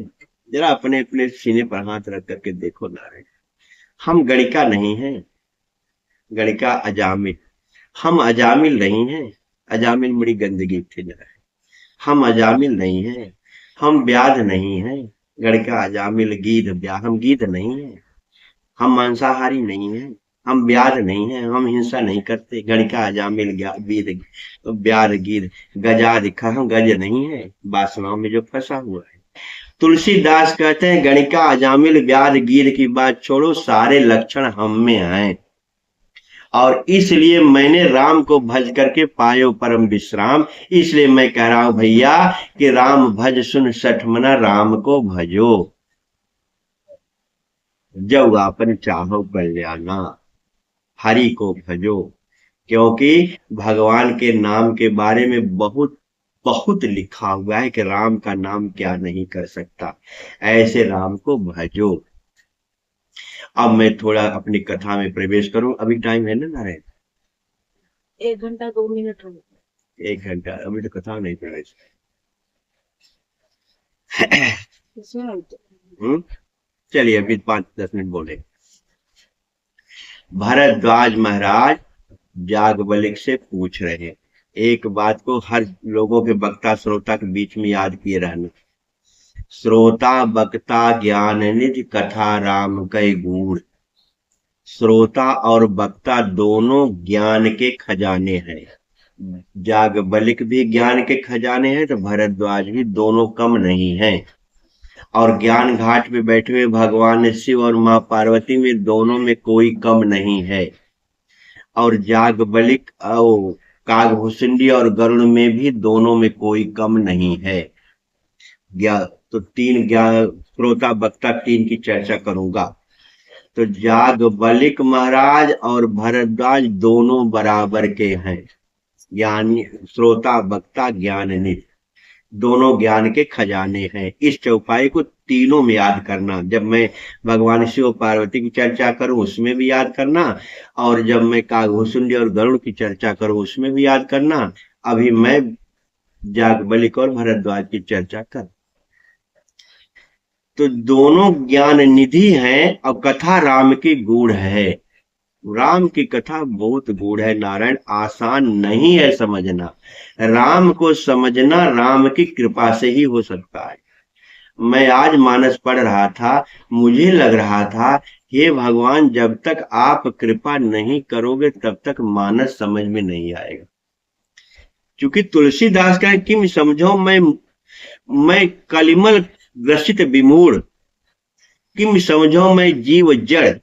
जरा अपने अपने सीने पर हाथ रख करके देखो नारायण, हम गणिका नहीं हैं, गणिका अजामिल। हम अजामिल नहीं हैं, अजामिल बड़ी गंदगी थी जरा। हम अजामिल नहीं हैं, हम व्याध नहीं हैं, गणिका अजामिल गीध व्याध, हम गीध नहीं हैं, हम मांसाहारी नहीं हैं, हम व्याध नहीं हैं, हम हिंसा नहीं करते, गणिका अजामिल वीद व्याध गीध गजा दिखा, हम गज नहीं है, वासनाओं में जो फंसा हुआ है। तुलसीदास कहते हैं गणिका अजामिल व्याध गीध की बात छोड़ो, सारे लक्षण हम में आए, और इसलिए मैंने राम को भज करके पायो परम विश्राम। इसलिए मैं कह रहा हूं भैया कि राम भज सुन सठ मना, राम को भजो जब आपन चाहो कल्याणा, हरि को भजो। क्योंकि भगवान के नाम के बारे में बहुत बहुत लिखा हुआ है कि राम का नाम क्या नहीं कर सकता, ऐसे राम को भजो। अब मैं थोड़ा अपनी कथा में प्रवेश करूं, अभी टाइम है ना नारायण? 1 घंटा 2 मिनट हो गए। 1 घंटा, अभी तो कथा नहीं पड़ा। चलिए अभी 5-10 मिनट बोले। भरद्वाज महाराज जागबलिक से पूछ रहे हैं एक बात को, हर लोगों के वक्ता श्रोता के बीच में याद किए रहना। श्रोता वक्ता ज्ञान निधि कथा राम कई गूढ़। श्रोता और वक्ता दोनों ज्ञान के खजाने हैं। जागबलिक भी ज्ञान के खजाने हैं तो भरद्वाज भी दोनों कम नहीं हैं। और ज्ञान घाट पे बैठे हुए भगवान शिव और माँ पार्वती में दोनों में कोई कम नहीं है। और जागबलिक और कागभूषुंडी और गरुड़ में भी दोनों में कोई कम नहीं है। तो 3 ज्ञान श्रोता वक्ता 3 की चर्चा करूंगा। तो जागबलिक महाराज और भरद्वाज दोनों बराबर के हैं, ज्ञान श्रोता वक्ता ज्ञान निधि दोनों ज्ञान के खजाने हैं। इस चौपाई को तीनों में याद करना। जब मैं भगवान शिव पार्वती की चर्चा करूं उसमें भी याद करना, और जब मैं कागभूषुंडी और गरुड़ की चर्चा करूं उसमें भी याद करना। अभी मैं जागबलिक और भरद्वाज की चर्चा कर, तो दोनों ज्ञान निधि हैं और कथा राम की गूढ़ है। राम की कथा बहुत गूढ़ है नारायण, आसान नहीं है समझना। राम को समझना राम की कृपा से ही हो सकता है। मैं आज मानस पढ़ रहा था, मुझे लग रहा था हे भगवान, जब तक आप कृपा नहीं करोगे तब तक मानस समझ में नहीं आएगा। क्योंकि तुलसीदास का किम समझो मैं कलिमल ग्रसित विमूढ़, किम समझो मैं जीव जड़,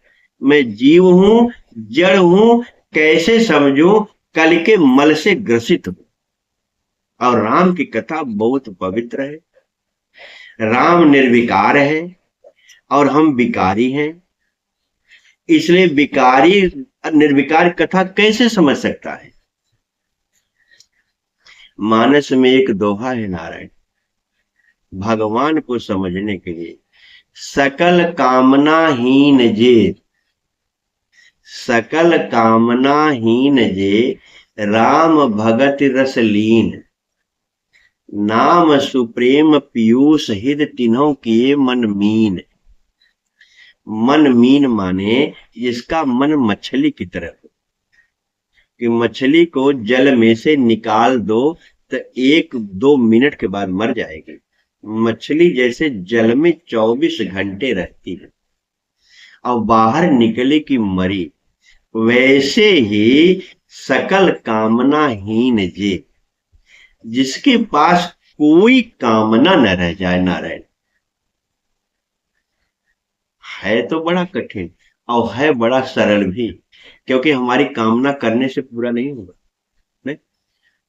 मैं जीव हूं, जड़ हूं, कैसे समझो कल के मल से ग्रसित हूं। और राम की कथा बहुत पवित्र है। राम निर्विकार है और हम विकारी हैं, इसलिए विकारी निर्विकार कथा कैसे समझ सकता है। मानस में एक दोहा है नारायण, भगवान को समझने के लिए, सकल कामनाहीन जे, सकल कामनाहीन जे, राम भगत रस लीन, नाम सुप्रेम पीयूष हित तिन्हों किए मन मीन। मन मीन माने जिसका मन मछली की तरह हो, कि मछली को जल में से निकाल दो तो 1-2 मिनट के बाद मर जाएगी। मछली जैसे जल में 24 घंटे रहती है और बाहर निकले की मरी, वैसे ही सकल कामनाहीन जे, जिसके पास कोई कामना न रह जाए नारायण। है तो बड़ा कठिन और है बड़ा सरल भी, क्योंकि हमारी कामना करने से पूरा नहीं होगा। नहीं,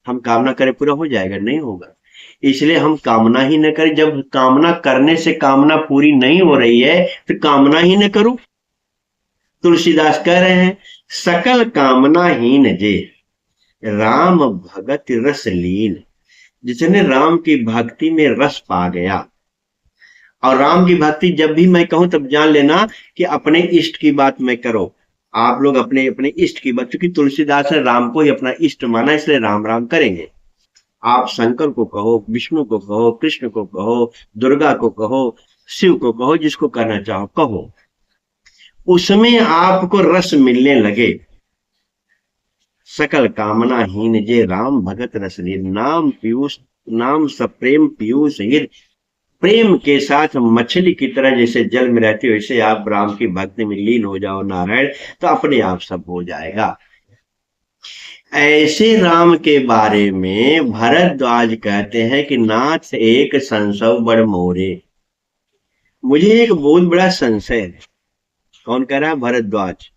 हम कामना करें पूरा हो जाएगा? नहीं होगा। इसलिए हम कामना ही न करें। जब कामना करने से कामना पूरी नहीं हो रही है तो कामना ही न करो। तुलसीदास कह रहे हैं, सकल कामनाहीन जे, राम भगत रस लीन, जिसने राम की भक्ति में रस पा गया। और राम की भक्ति जब भी मैं कहूं तब जान लेना कि अपने इष्ट की बात मैं करो। आप लोग अपने अपने इष्ट की बात, क्योंकि तुलसीदास ने राम को ही अपना इष्ट माना, इसलिए राम राम करेंगे। आप शंकर को कहो, विष्णु को कहो, कृष्ण को कहो, दुर्गा को कहो, शिव को कहो, जिसको कहना चाहो कहो, उसमें आपको रस मिलने लगे। सकल कामनाहीन जे, राम भगत रस लीन, नाम पीयूष, नाम सप्रेम पीयूष हित, प्रेम के साथ मछली की तरह जैसे जल में रहती हो, वैसे आप राम की भक्ति में लीन हो जाओ नारायण, तो अपने आप सब हो जाएगा। ऐसे राम के बारे में भरद्वाज कहते हैं कि नाथ एक संशय बड़ मोरे। मुझे एक बहुत बड़ा संशय है। कौन कह रहा है? भरद्वाज,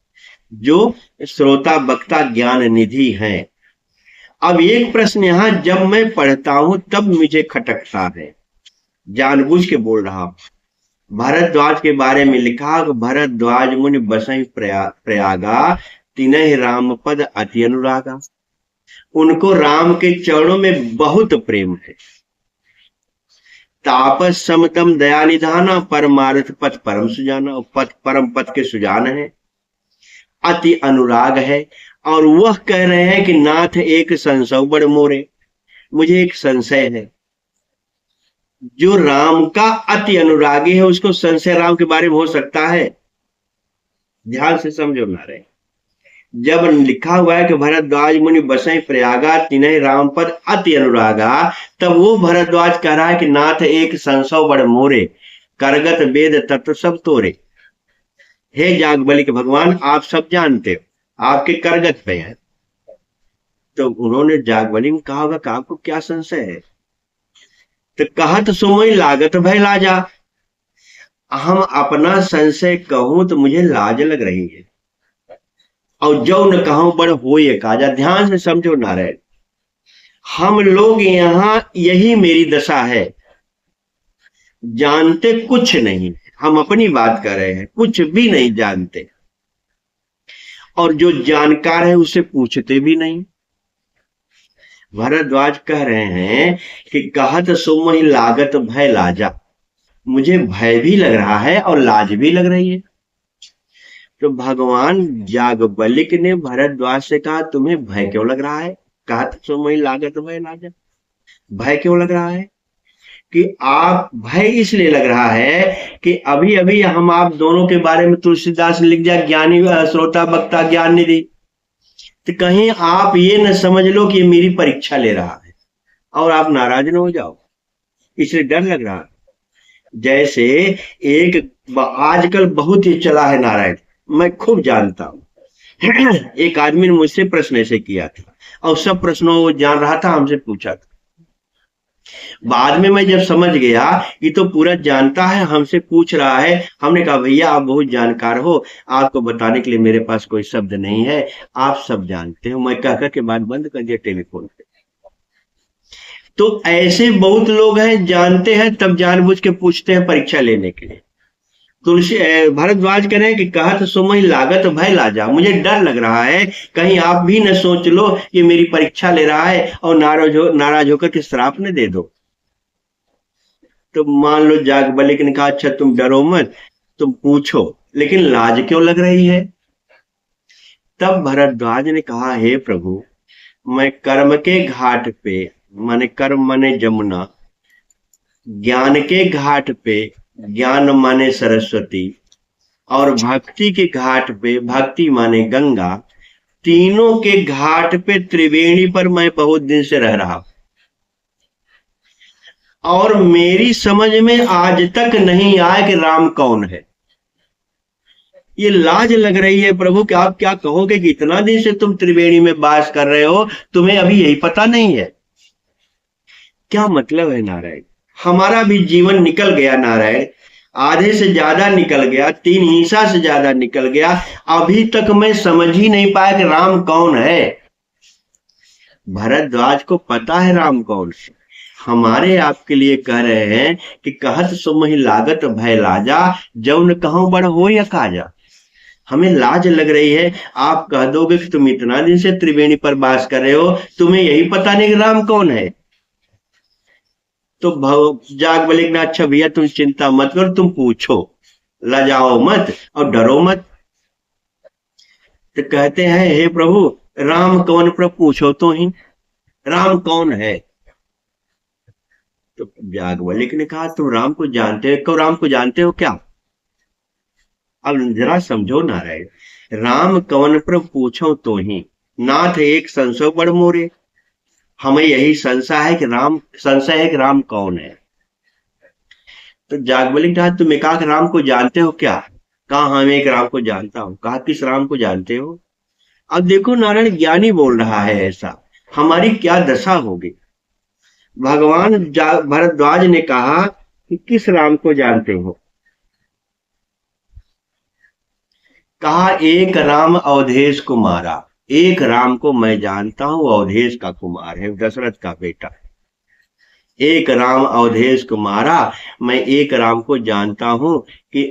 जो श्रोता वक्ता ज्ञान निधि है। अब एक प्रश्न यहां जब मैं पढ़ता हूं तब मुझे खटकता है, जानबूझ के बोल रहा हूं। भरद्वाज के बारे में लिखा, भरद्वाज मुनि बसई प्रयागा, तिनहि राम पद अति अनुरागा। उनको राम के चरणों में बहुत प्रेम है। तापस समतम दया निधाना, परमार्थ पथ परम सुजाना, पथ परम पथ के सुजान है, अति अनुराग है। और वह कह रहे हैं कि नाथ एक संशय बड़ मोरे, मुझे एक संशय है। जो राम का अति अनुरागी है उसको संशय राम के बारे में हो सकता है? ध्यान से समझो नारे। जब लिखा हुआ है कि भरद्वाज मुनि बसई प्रयागा, तिन्हि राम पद अति अनुरागा, तब वो भरद्वाज कह रहा है कि नाथ एक संशय बड़ मोरे, करगत वेद तत्व सब तोरे। हे जागबली के भगवान, आप सब जानते हो, आपके करगत पे है। तो उन्होंने जागबली में कहा होगा कि आपको क्या संशय है? तो कहत सुमोई लागत भय लाजा। हम अपना संशय कहूं तो मुझे लाज लग रही है, और जो न कहूं बड़ होए काजा। ध्यान से समझो नारायण, हम लोग यहां, यही मेरी दशा है, जानते कुछ नहीं। हम अपनी बात कर रहे हैं, कुछ भी नहीं जानते, और जो जानकार है उसे पूछते भी नहीं। भरद्वाज कह रहे हैं कि कहत सुमोहि लागत भय लाजा, मुझे भय भी लग रहा है और लाज भी लग रही है। तो भगवान जागबलिक ने भरद्वाज से कहा, तुम्हें भय क्यों लग रहा है? कहत सुमोहि लागत भय लाजा, भय क्यों लग रहा है? कि आप, भय इसलिए लग रहा है कि अभी अभी हम आप दोनों के बारे में तुलसीदास ने लिख दिया, ज्ञानी श्रोता वक्ता ज्ञान निधि। तो कहीं आप ये न समझ लो कि मेरी परीक्षा ले रहा है और आप नाराज न हो जाओ, इसलिए डर लग रहा है। जैसे एक आजकल बहुत ही चला है नारायण, मैं खूब जानता हूं। एक आदमी ने मुझसे प्रश्न ऐसे किया था और सब प्रश्नों वो जान रहा था, हमसे पूछा था। बाद में मैं जब समझ गया ये तो पूरा जानता है, हमसे पूछ रहा है, हमने कहा भैया आप बहुत जानकार हो, आपको बताने के लिए मेरे पास कोई शब्द नहीं है, आप सब जानते हो। मैं कह कर के बात बंद कर दिया टेलीफोन पे। तो ऐसे बहुत लोग हैं जानते हैं तब जानबूझ के पूछते हैं परीक्षा लेने के लिए। भारद्वाज कह रहे हैं कि कहत सुमहि लागत भय लाजा, मुझे डर लग रहा है कहीं आप भी न सोच लो कि मेरी परीक्षा ले रहा है और नाराज होकर के श्राप न दे दो। तो मान लो जागबलिक ने कहा अच्छा तुम डरो मत, तुम पूछो, लेकिन लाज क्यों लग रही है? तब भरद्वाज ने कहा हे प्रभु, मैं कर्म के घाट पे, माने कर्म माने जमुना, ज्ञान के घाट पे ज्ञान माने सरस्वती, और भक्ति के घाट पे भक्ति माने गंगा, तीनों के घाट पे त्रिवेणी पर मैं बहुत दिन से रह रहा, और मेरी समझ में आज तक नहीं आया कि राम कौन है। ये लाज लग रही है प्रभु कि आप क्या कहोगे कि इतना दिन से तुम त्रिवेणी में वास कर रहे हो, तुम्हें अभी यही पता नहीं है? क्या मतलब है नारायण? हमारा भी जीवन निकल गया नारायण, आधे से ज्यादा निकल गया, 3 हिस्सा से ज्यादा निकल गया, अभी तक मैं समझ ही नहीं पाया कि राम कौन है। भरद्वाज को पता है राम कौन है, हमारे आपके लिए कह रहे हैं कि कहत सुमहि लागत भय लाजा, जौन कहूं बड़ हो या काजा। हमें लाज लग रही है, आप कह दोगे कि तुम इतना दिन से त्रिवेणी पर वास कर रहे हो, तुम्हें यही पता नहीं कि राम कौन है। तो जाग बोले ना अच्छा भैया तुम चिंता मत करो, तुम पूछो, लजाओ मत और डरो मत। तो कहते हैं हे प्रभु राम कौन, प्रभु पूछो तो ही, राम कौन है? तो जागवलिक ने कहा तुम राम को जानते हो? राम को जानते हो क्या? अब जरा समझो नारायण, राम कौन प्रभु पूछो तो ही, नाथ एक संशय बड़ मोरे, हमें यही संशय है कि राम कौन है। तो जागबलिक कहा तुम एकाक राम को जानते हो क्या? कहा हम एक राम को जानता हूं। कहा किस राम को जानते हो? अब देखो नारायण ज्ञानी बोल रहा है ऐसा, हमारी क्या दशा होगी। भगवान भरद्वाज ने कहा कि किस राम को जानते हो? कहा एक राम अवधेश कुमारा, एक राम को मैं जानता हूं, अवधेश का कुमार है, दशरथ का बेटा। एक राम अवधेश कुमारा, मैं एक राम को जानता हूं कि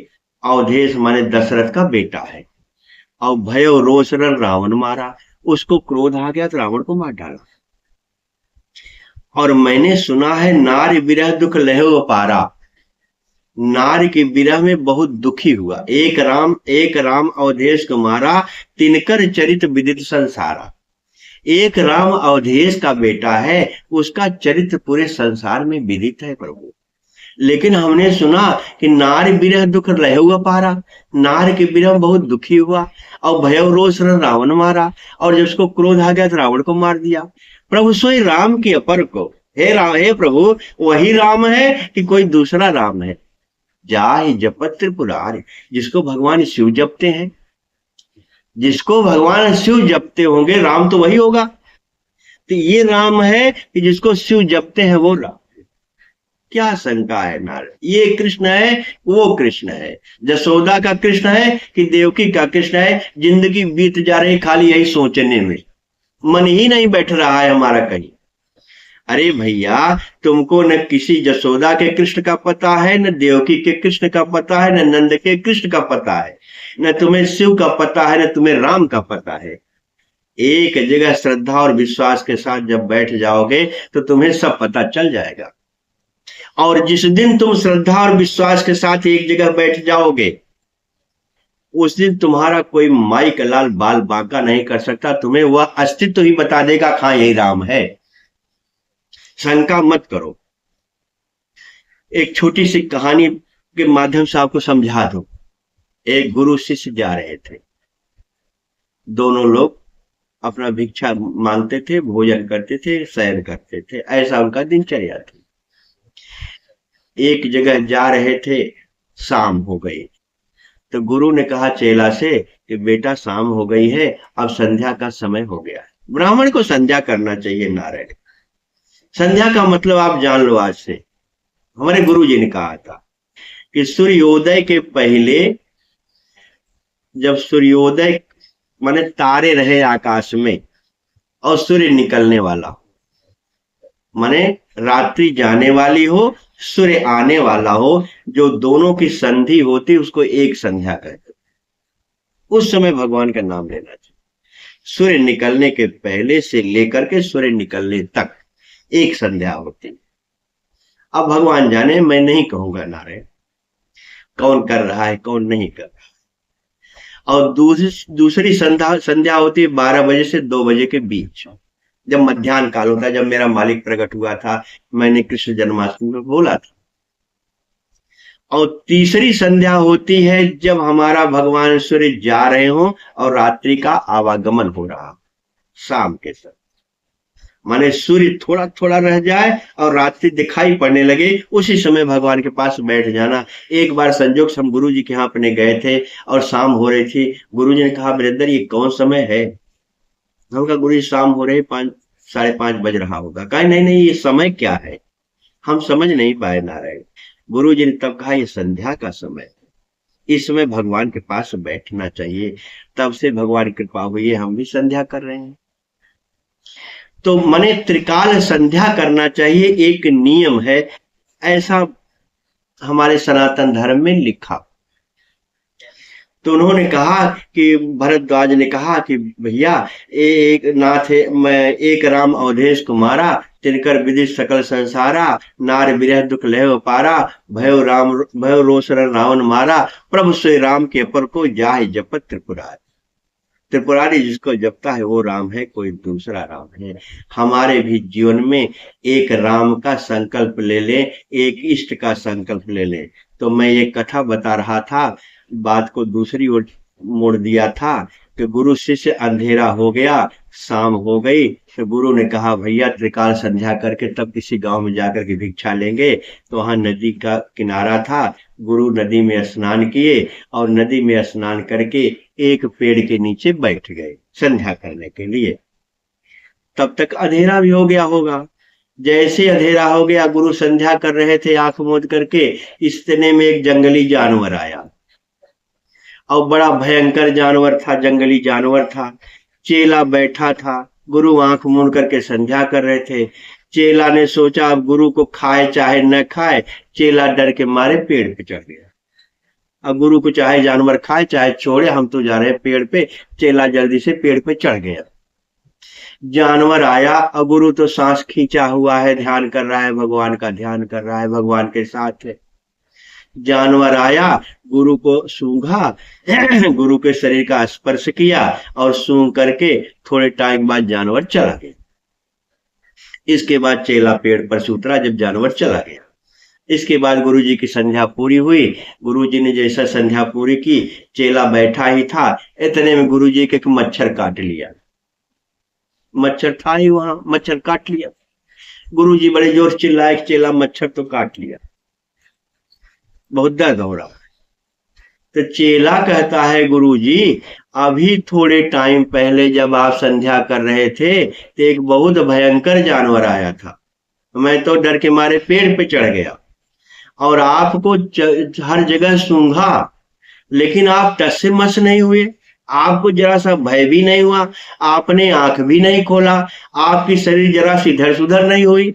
अवधेश माने दशरथ का बेटा है। और भयो रोष रावण मारा, उसको क्रोध आ गया तो रावण को मार डाला। और मैंने सुना है नारी विरह दुख लहो पारा, नारी के विरह में बहुत दुखी हुआ। एक राम अवधेश को मारा, तिनकर चरित विदित संसारा। एक राम अवधेश का बेटा है, उसका चरित्र पूरे संसार में विदित है प्रभु। लेकिन हमने सुना कि नारी विरह दुख लहुआ पारा, नार के विरह में बहुत दुखी हुआ, और भयव रोष रावण मारा, और जब उसको क्रोध आ गया तो रावण को मार दिया। प्रभु सोई राम के अपर को, हे राम, हे प्रभु वही राम है कि कोई दूसरा राम है? जाहि जपत त्रिपुरारि, जिसको भगवान शिव जपते हैं, जिसको भगवान शिव जपते होंगे राम तो वही होगा। तो ये राम है कि जिसको शिव जपते हैं वो राम? क्या शंका है नारद? ये कृष्ण है, वो कृष्ण है, जसोदा का कृष्ण है कि देवकी का कृष्ण है? जिंदगी बीत जा रही खाली यही सोचने में, मन ही नहीं बैठ रहा है हमारा कहीं। अरे भैया तुमको न किसी जसोदा के कृष्ण का पता है, न देवकी के कृष्ण का पता है, न नंद के कृष्ण का पता है, न तुम्हें शिव का पता है, न तुम्हें राम का पता है। एक जगह श्रद्धा और विश्वास के साथ जब बैठ जाओगे तो तुम्हें सब पता चल जाएगा। और जिस दिन तुम श्रद्धा और विश्वास के साथ एक जगह बैठ जाओगे, उस दिन तुम्हारा कोई माई का लाल बाल बांका नहीं कर सकता, तुम्हें वह अस्तित्व ही बता देगा हाँ यही राम है। शंका मत करो। एक छोटी सी कहानी के माध्यम से आपको समझा दूं। एक गुरु शिष्य जा रहे थे, दोनों लोग अपना भिक्षा मांगते थे, भोजन करते थे, शयन करते थे, ऐसा उनका दिनचर्या थी। एक जगह जा रहे थे, शाम हो गई। तो गुरु ने कहा चेला से कि बेटा शाम हो गई है, अब संध्या का समय हो गया है। ब्राह्मण को संध्या करना चाहिए नारायण। संध्या का मतलब आप जान लो आज से। हमारे गुरु जी ने कहा था कि सूर्योदय के पहले, जब सूर्योदय माने तारे रहे आकाश में और सूर्य निकलने वाला हो, माने रात्रि जाने वाली हो, सूर्य आने वाला हो, जो दोनों की संधि होती उसको एक संध्या कहते। उस समय भगवान का नाम लेना चाहिए। सूर्य निकलने के पहले से लेकर के सूर्य निकलने तक एक संध्या होती है। अब भगवान जाने, मैं नहीं कहूंगा नारायण कौन कर रहा है कौन नहीं कर रहा। और दूसरी संध्या होती है 12 बजे से 2 बजे के बीच, जब मध्याह्न काल होता है, जब मेरा मालिक प्रकट हुआ था, मैंने कृष्ण जन्माष्टमी में बोला था। और तीसरी संध्या होती है जब हमारा भगवान सूर्य जा रहे हो और रात्रि का आवागमन हो रहा, शाम के समय, माने सूर्य थोड़ा थोड़ा रह जाए और रात्रि दिखाई पड़ने लगे, उसी समय भगवान के पास बैठ जाना। एक बार संजोग से हम गुरु जी के यहाँ अपने गए थे और शाम हो रही थी। गुरु जी ने कहा ब्रदर ये कौन समय है? हम कहा गुरु जी शाम हो रहे, 5 साढ़े 5 बज रहा होगा। कहा नहीं नहीं ये समय क्या है, हम समझ नहीं पाए नारायण। गुरु जी ने तब कहा ये संध्या का समय है, इस समय भगवान के पास बैठना चाहिए। तब से भगवान की कृपा हुई है, हम भी संध्या कर रहे हैं। तो मने त्रिकाल संध्या करना चाहिए, एक नियम है, ऐसा हमारे सनातन धर्म में लिखा। तो उन्होंने कहा कि भरद्वाज ने कहा कि भैया एक नाथ है, मैं एक राम अवधेश कुमारा, तिनकर विधि सकल संसारा, नार विरह दुख लह पारा, भयो रोष रावण मारा, प्रभु श्री राम के अपर को जाहि जपत त्रिपुरारी। त्रिपुरारी जिसको जपता है वो राम है, कोई दूसरा राम है। हमारे भी जीवन में एक राम का संकल्प ले लें, एक इष्ट का संकल्प ले लें। तो मैं ये कथा बता रहा था, बात को दूसरी ओर मोड़ दिया था कि गुरु शिष्य अंधेरा हो गया, शाम हो गई, तो गुरु ने कहा भैया त्रिकाल संध्या करके तब किसी गांव में जाकर के भिक्षा लेंगे। तो वहां नदी का किनारा था, गुरु नदी में स्नान किए और नदी में स्नान करके एक पेड़ के नीचे बैठ गए संध्या करने के लिए। तब तक अंधेरा भी हो गया होगा। जैसे अंधेरा हो गया, गुरु संध्या कर रहे थे आंख मूंद करके, इतने में एक जंगली जानवर आया और बड़ा भयंकर जानवर था, जंगली जानवर था। चेला बैठा था, गुरु आंख मूंद करके संध्या कर रहे थे। चेला ने सोचा अब गुरु को खाए चाहे न खाए, चेला डर के मारे पेड़ पे चढ़ गया। अब गुरु को चाहे जानवर खाए चाहे छोड़े, हम तो जा रहे हैं पेड़ पे। चेला जल्दी से पेड़ पे चढ़ गया। जानवर आया और गुरु तो सांस खींचा हुआ है, ध्यान कर रहा है, भगवान का ध्यान कर रहा है, भगवान के साथ है। जानवर आया, गुरु को सूंघा, गुरु के शरीर का स्पर्श किया और सूंघ करके थोड़े टाइम बाद जानवर चला गया। इसके बाद चेला पेड़ पर से उतरा जब जानवर चला गया। इसके बाद गुरु जी की संध्या पूरी हुई। गुरु जी ने जैसा संध्या पूरी की, चेला बैठा ही था, इतने में गुरु जी के एक मच्छर काट लिया। मच्छर था ही वहां, मच्छर काट लिया। गुरु जी बड़े जोर चिल्लाए, चेला मच्छर तो काट लिया, बहुत दर्द हो रहा। तो चेला कहता है गुरु जी अभी थोड़े टाइम पहले जब आप संध्या कर रहे थे तो एक बहुत भयंकर जानवर आया था, मैं तो डर के मारे पेड़ पे चढ़ गया और आपको हर जगह सूंघा, लेकिन आप टस से मस नहीं हुए, आपको जरा सा भय भी नहीं हुआ, आपने आंख भी नहीं खोला, आपकी शरीर जरा सी इधर सुधर नहीं हुई,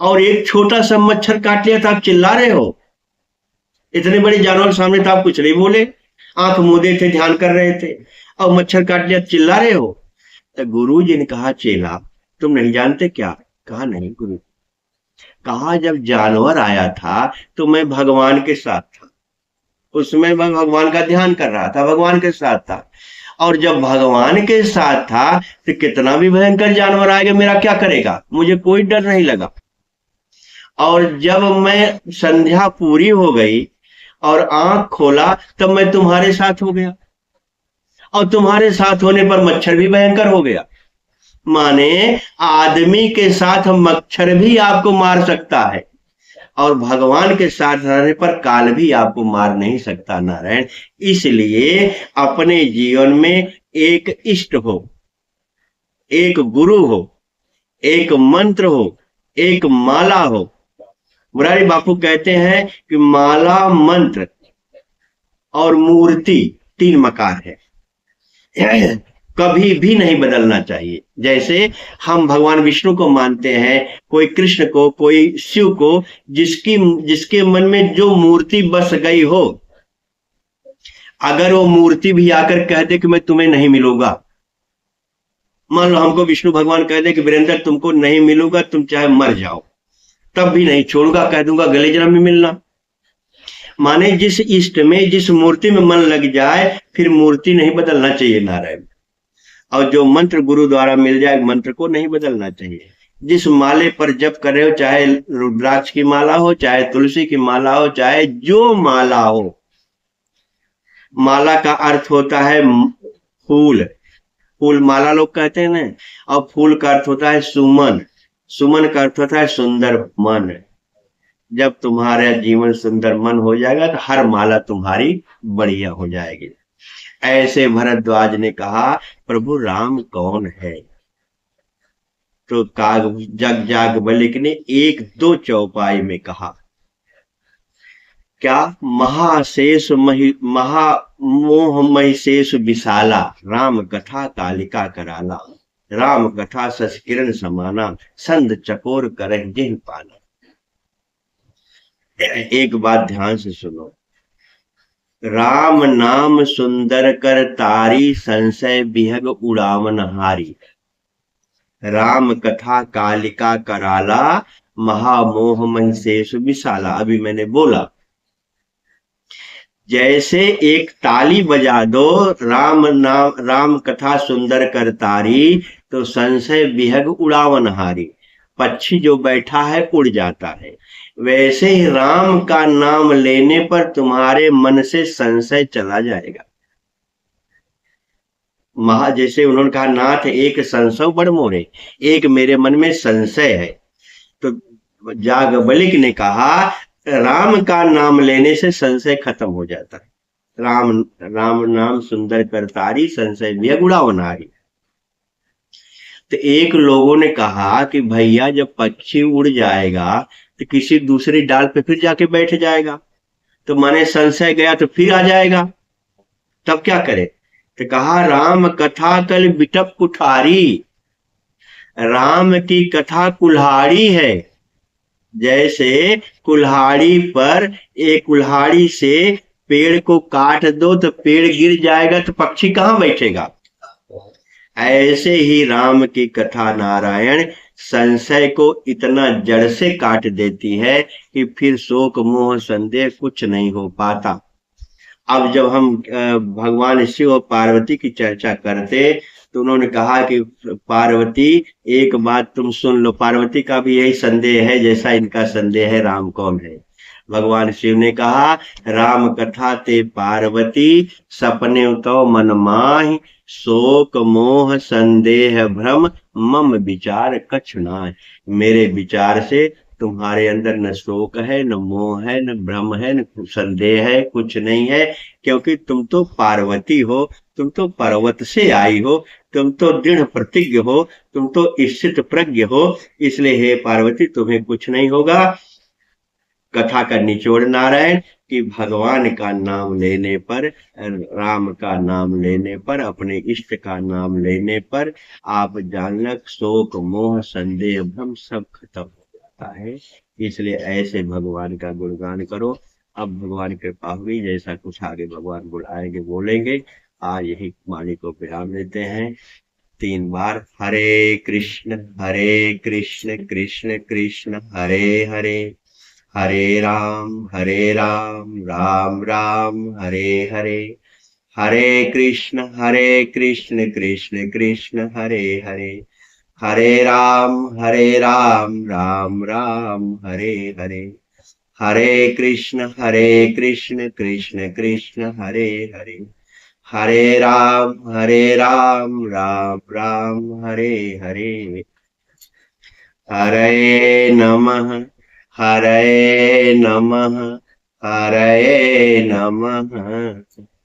और एक छोटा सा मच्छर काट लिया तो आप चिल्ला रहे हो। इतने बड़े जानवर के सामने तो आप कुछ नहीं बोले, आंख मूंदे थे, ध्यान कर रहे थे, और मच्छर काट लिया चिल्ला रहे हो। तो गुरु जी ने कहा चेला तुम नहीं जानते क्या? कहा नहीं गुरु। कहा जब जानवर आया था तो मैं भगवान के साथ था, उसमें मैं भगवान का ध्यान कर रहा था, भगवान के साथ था, और जब भगवान के साथ था तो कितना भी भयंकर जानवर आएगा मेरा क्या करेगा, मुझे कोई डर नहीं लगा। और जब मैं संध्या पूरी हो गई और आंख खोला तब मैं तुम्हारे साथ हो गया, और तुम्हारे साथ होने पर मच्छर भी भयंकर हो गया। माने आदमी के साथ मच्छर भी आपको मार सकता है, और भगवान के साथ रहने पर काल भी आपको मार नहीं सकता नारायण। इसलिए अपने जीवन में एक इष्ट हो, एक गुरु हो, एक मंत्र हो, एक माला हो। मुरारी बापू कहते हैं कि माला, मंत्र और मूर्ति 3 मकान है, कभी भी नहीं बदलना चाहिए। जैसे हम भगवान विष्णु को मानते हैं, कोई कृष्ण को, कोई शिव को, जिसके मन में जो मूर्ति बस गई हो, अगर वो मूर्ति भी आकर कह दे कि मैं तुम्हें नहीं मिलूंगा, मान लो हमको विष्णु भगवान कह दे कि वीरेंद्र तुमको नहीं मिलूंगा, तुम चाहे मर जाओ, तब भी नहीं छोड़ूंगा, कह दूंगा अगले जन्म में मिलना। माने जिस इष्ट में, जिस मूर्ति में मन लग जाए, फिर मूर्ति नहीं बदलना चाहिए नारायण। और जो मंत्र गुरु द्वारा मिल जाए, मंत्र को नहीं बदलना चाहिए। जिस माले पर जप कर रहे हो, चाहे रुद्राक्ष की माला हो, चाहे तुलसी की माला हो, चाहे जो माला हो, माला का अर्थ होता है फूल, फूल माला लोग कहते हैं ना, और फूल का अर्थ होता है सुमन, सुमन का अर्थ होता है सुंदर मन। जब तुम्हारा जीवन सुंदर मन हो जाएगा तो हर माला तुम्हारी बढ़िया हो जाएगी। ऐसे भरद्वाज ने कहा प्रभु राम कौन है? तो जग जागबलिक ने 1-2 चौपाई में कहा, क्या महाशेष महामोह महिशेष विशाला, राम कथा कालिका कराला, राम कथा शश किरण समाना, संध चकोर करह जिह् पाना। एक बात ध्यान से सुनो, राम नाम सुंदर कर तारी, संशय विहग उड़ावन हारी, राम कथा कालिका कराला, महामोह महिशेष विशाला। अभी मैंने बोला, जैसे एक ताली बजा दो, राम नाम, राम कथा सुंदर कर तारी, तो संशय विहग उड़ावन हारी, पक्षी जो बैठा है उड़ जाता है। वैसे ही राम का नाम लेने पर तुम्हारे मन से संशय चला जाएगा। जैसे उन्होंने कहा, नाथ एक संशय बड़ मोरे, एक मेरे मन में संशय है। तो जागबलिक ने कहा राम का नाम लेने से संशय खत्म हो जाता है। राम नाम सुंदर करतारी, संशय विहग उड़ावन हारी। तो एक लोगों ने कहा कि भैया जब पक्षी उड़ जाएगा तो किसी दूसरी डाल पे फिर जाके बैठ जाएगा, तो माने संशय गया तो फिर आ जाएगा, तब क्या करे? तो कहा राम कथा कल बिटप कुठारी, राम की कथा कुल्हाड़ी है। जैसे कुल्हाड़ी पर, एक कुल्हाड़ी से पेड़ को काट दो तो पेड़ गिर जाएगा, तो पक्षी कहाँ बैठेगा? ऐसे ही राम की कथा नारायण संशय को इतना जड़ से काट देती है कि फिर शोक मोह संदेह कुछ नहीं हो पाता। अब जब हम भगवान शिव और पार्वती की चर्चा करते तो उन्होंने कहा कि पार्वती एक बात तुम सुन लो, पार्वती का भी यही संदेह है जैसा इनका संदेह है राम कौन है। भगवान शिव ने कहा, राम कथा ते पार्वती, सपने तो मन माहि, शोक मोह संदेह भ्रम, मम विचार कछु नाहि। मेरे विचार से तुम्हारे अंदर न शोक है, न मोह है, न भ्रम है, न संदेह है, कुछ नहीं है, क्योंकि तुम तो पार्वती हो, तुम तो पर्वत से आई हो, तुम तो दृढ़ प्रतिज्ञ हो, तुम तो स्थित प्रज्ञ हो, इसलिए हे पार्वती तुम्हें कुछ नहीं होगा। कथा का निचोड़ नारायण कि भगवान का नाम लेने पर, राम का नाम लेने पर, अपने इष्ट का नाम लेने पर आप जानक शोक मोह संदेह भ्रम सब खत्म हो जाता है। इसलिए ऐसे भगवान का गुणगान करो। अब भगवान कृपा हुई, जैसा कुछ आगे भगवान बुलाएंगे बोलेंगे। आज यही वाणी को विराम देते हैं। 3 बार हरे कृष्ण कृष्ण कृष्ण हरे हरे, हरे राम राम राम हरे हरे, हरे कृष्ण कृष्ण कृष्ण हरे हरे, हरे राम राम राम हरे हरे, हरे कृष्ण कृष्ण कृष्ण हरे हरे, हरे राम राम राम हरे हरे, हरे नमः हरये नमः, हरये नमः।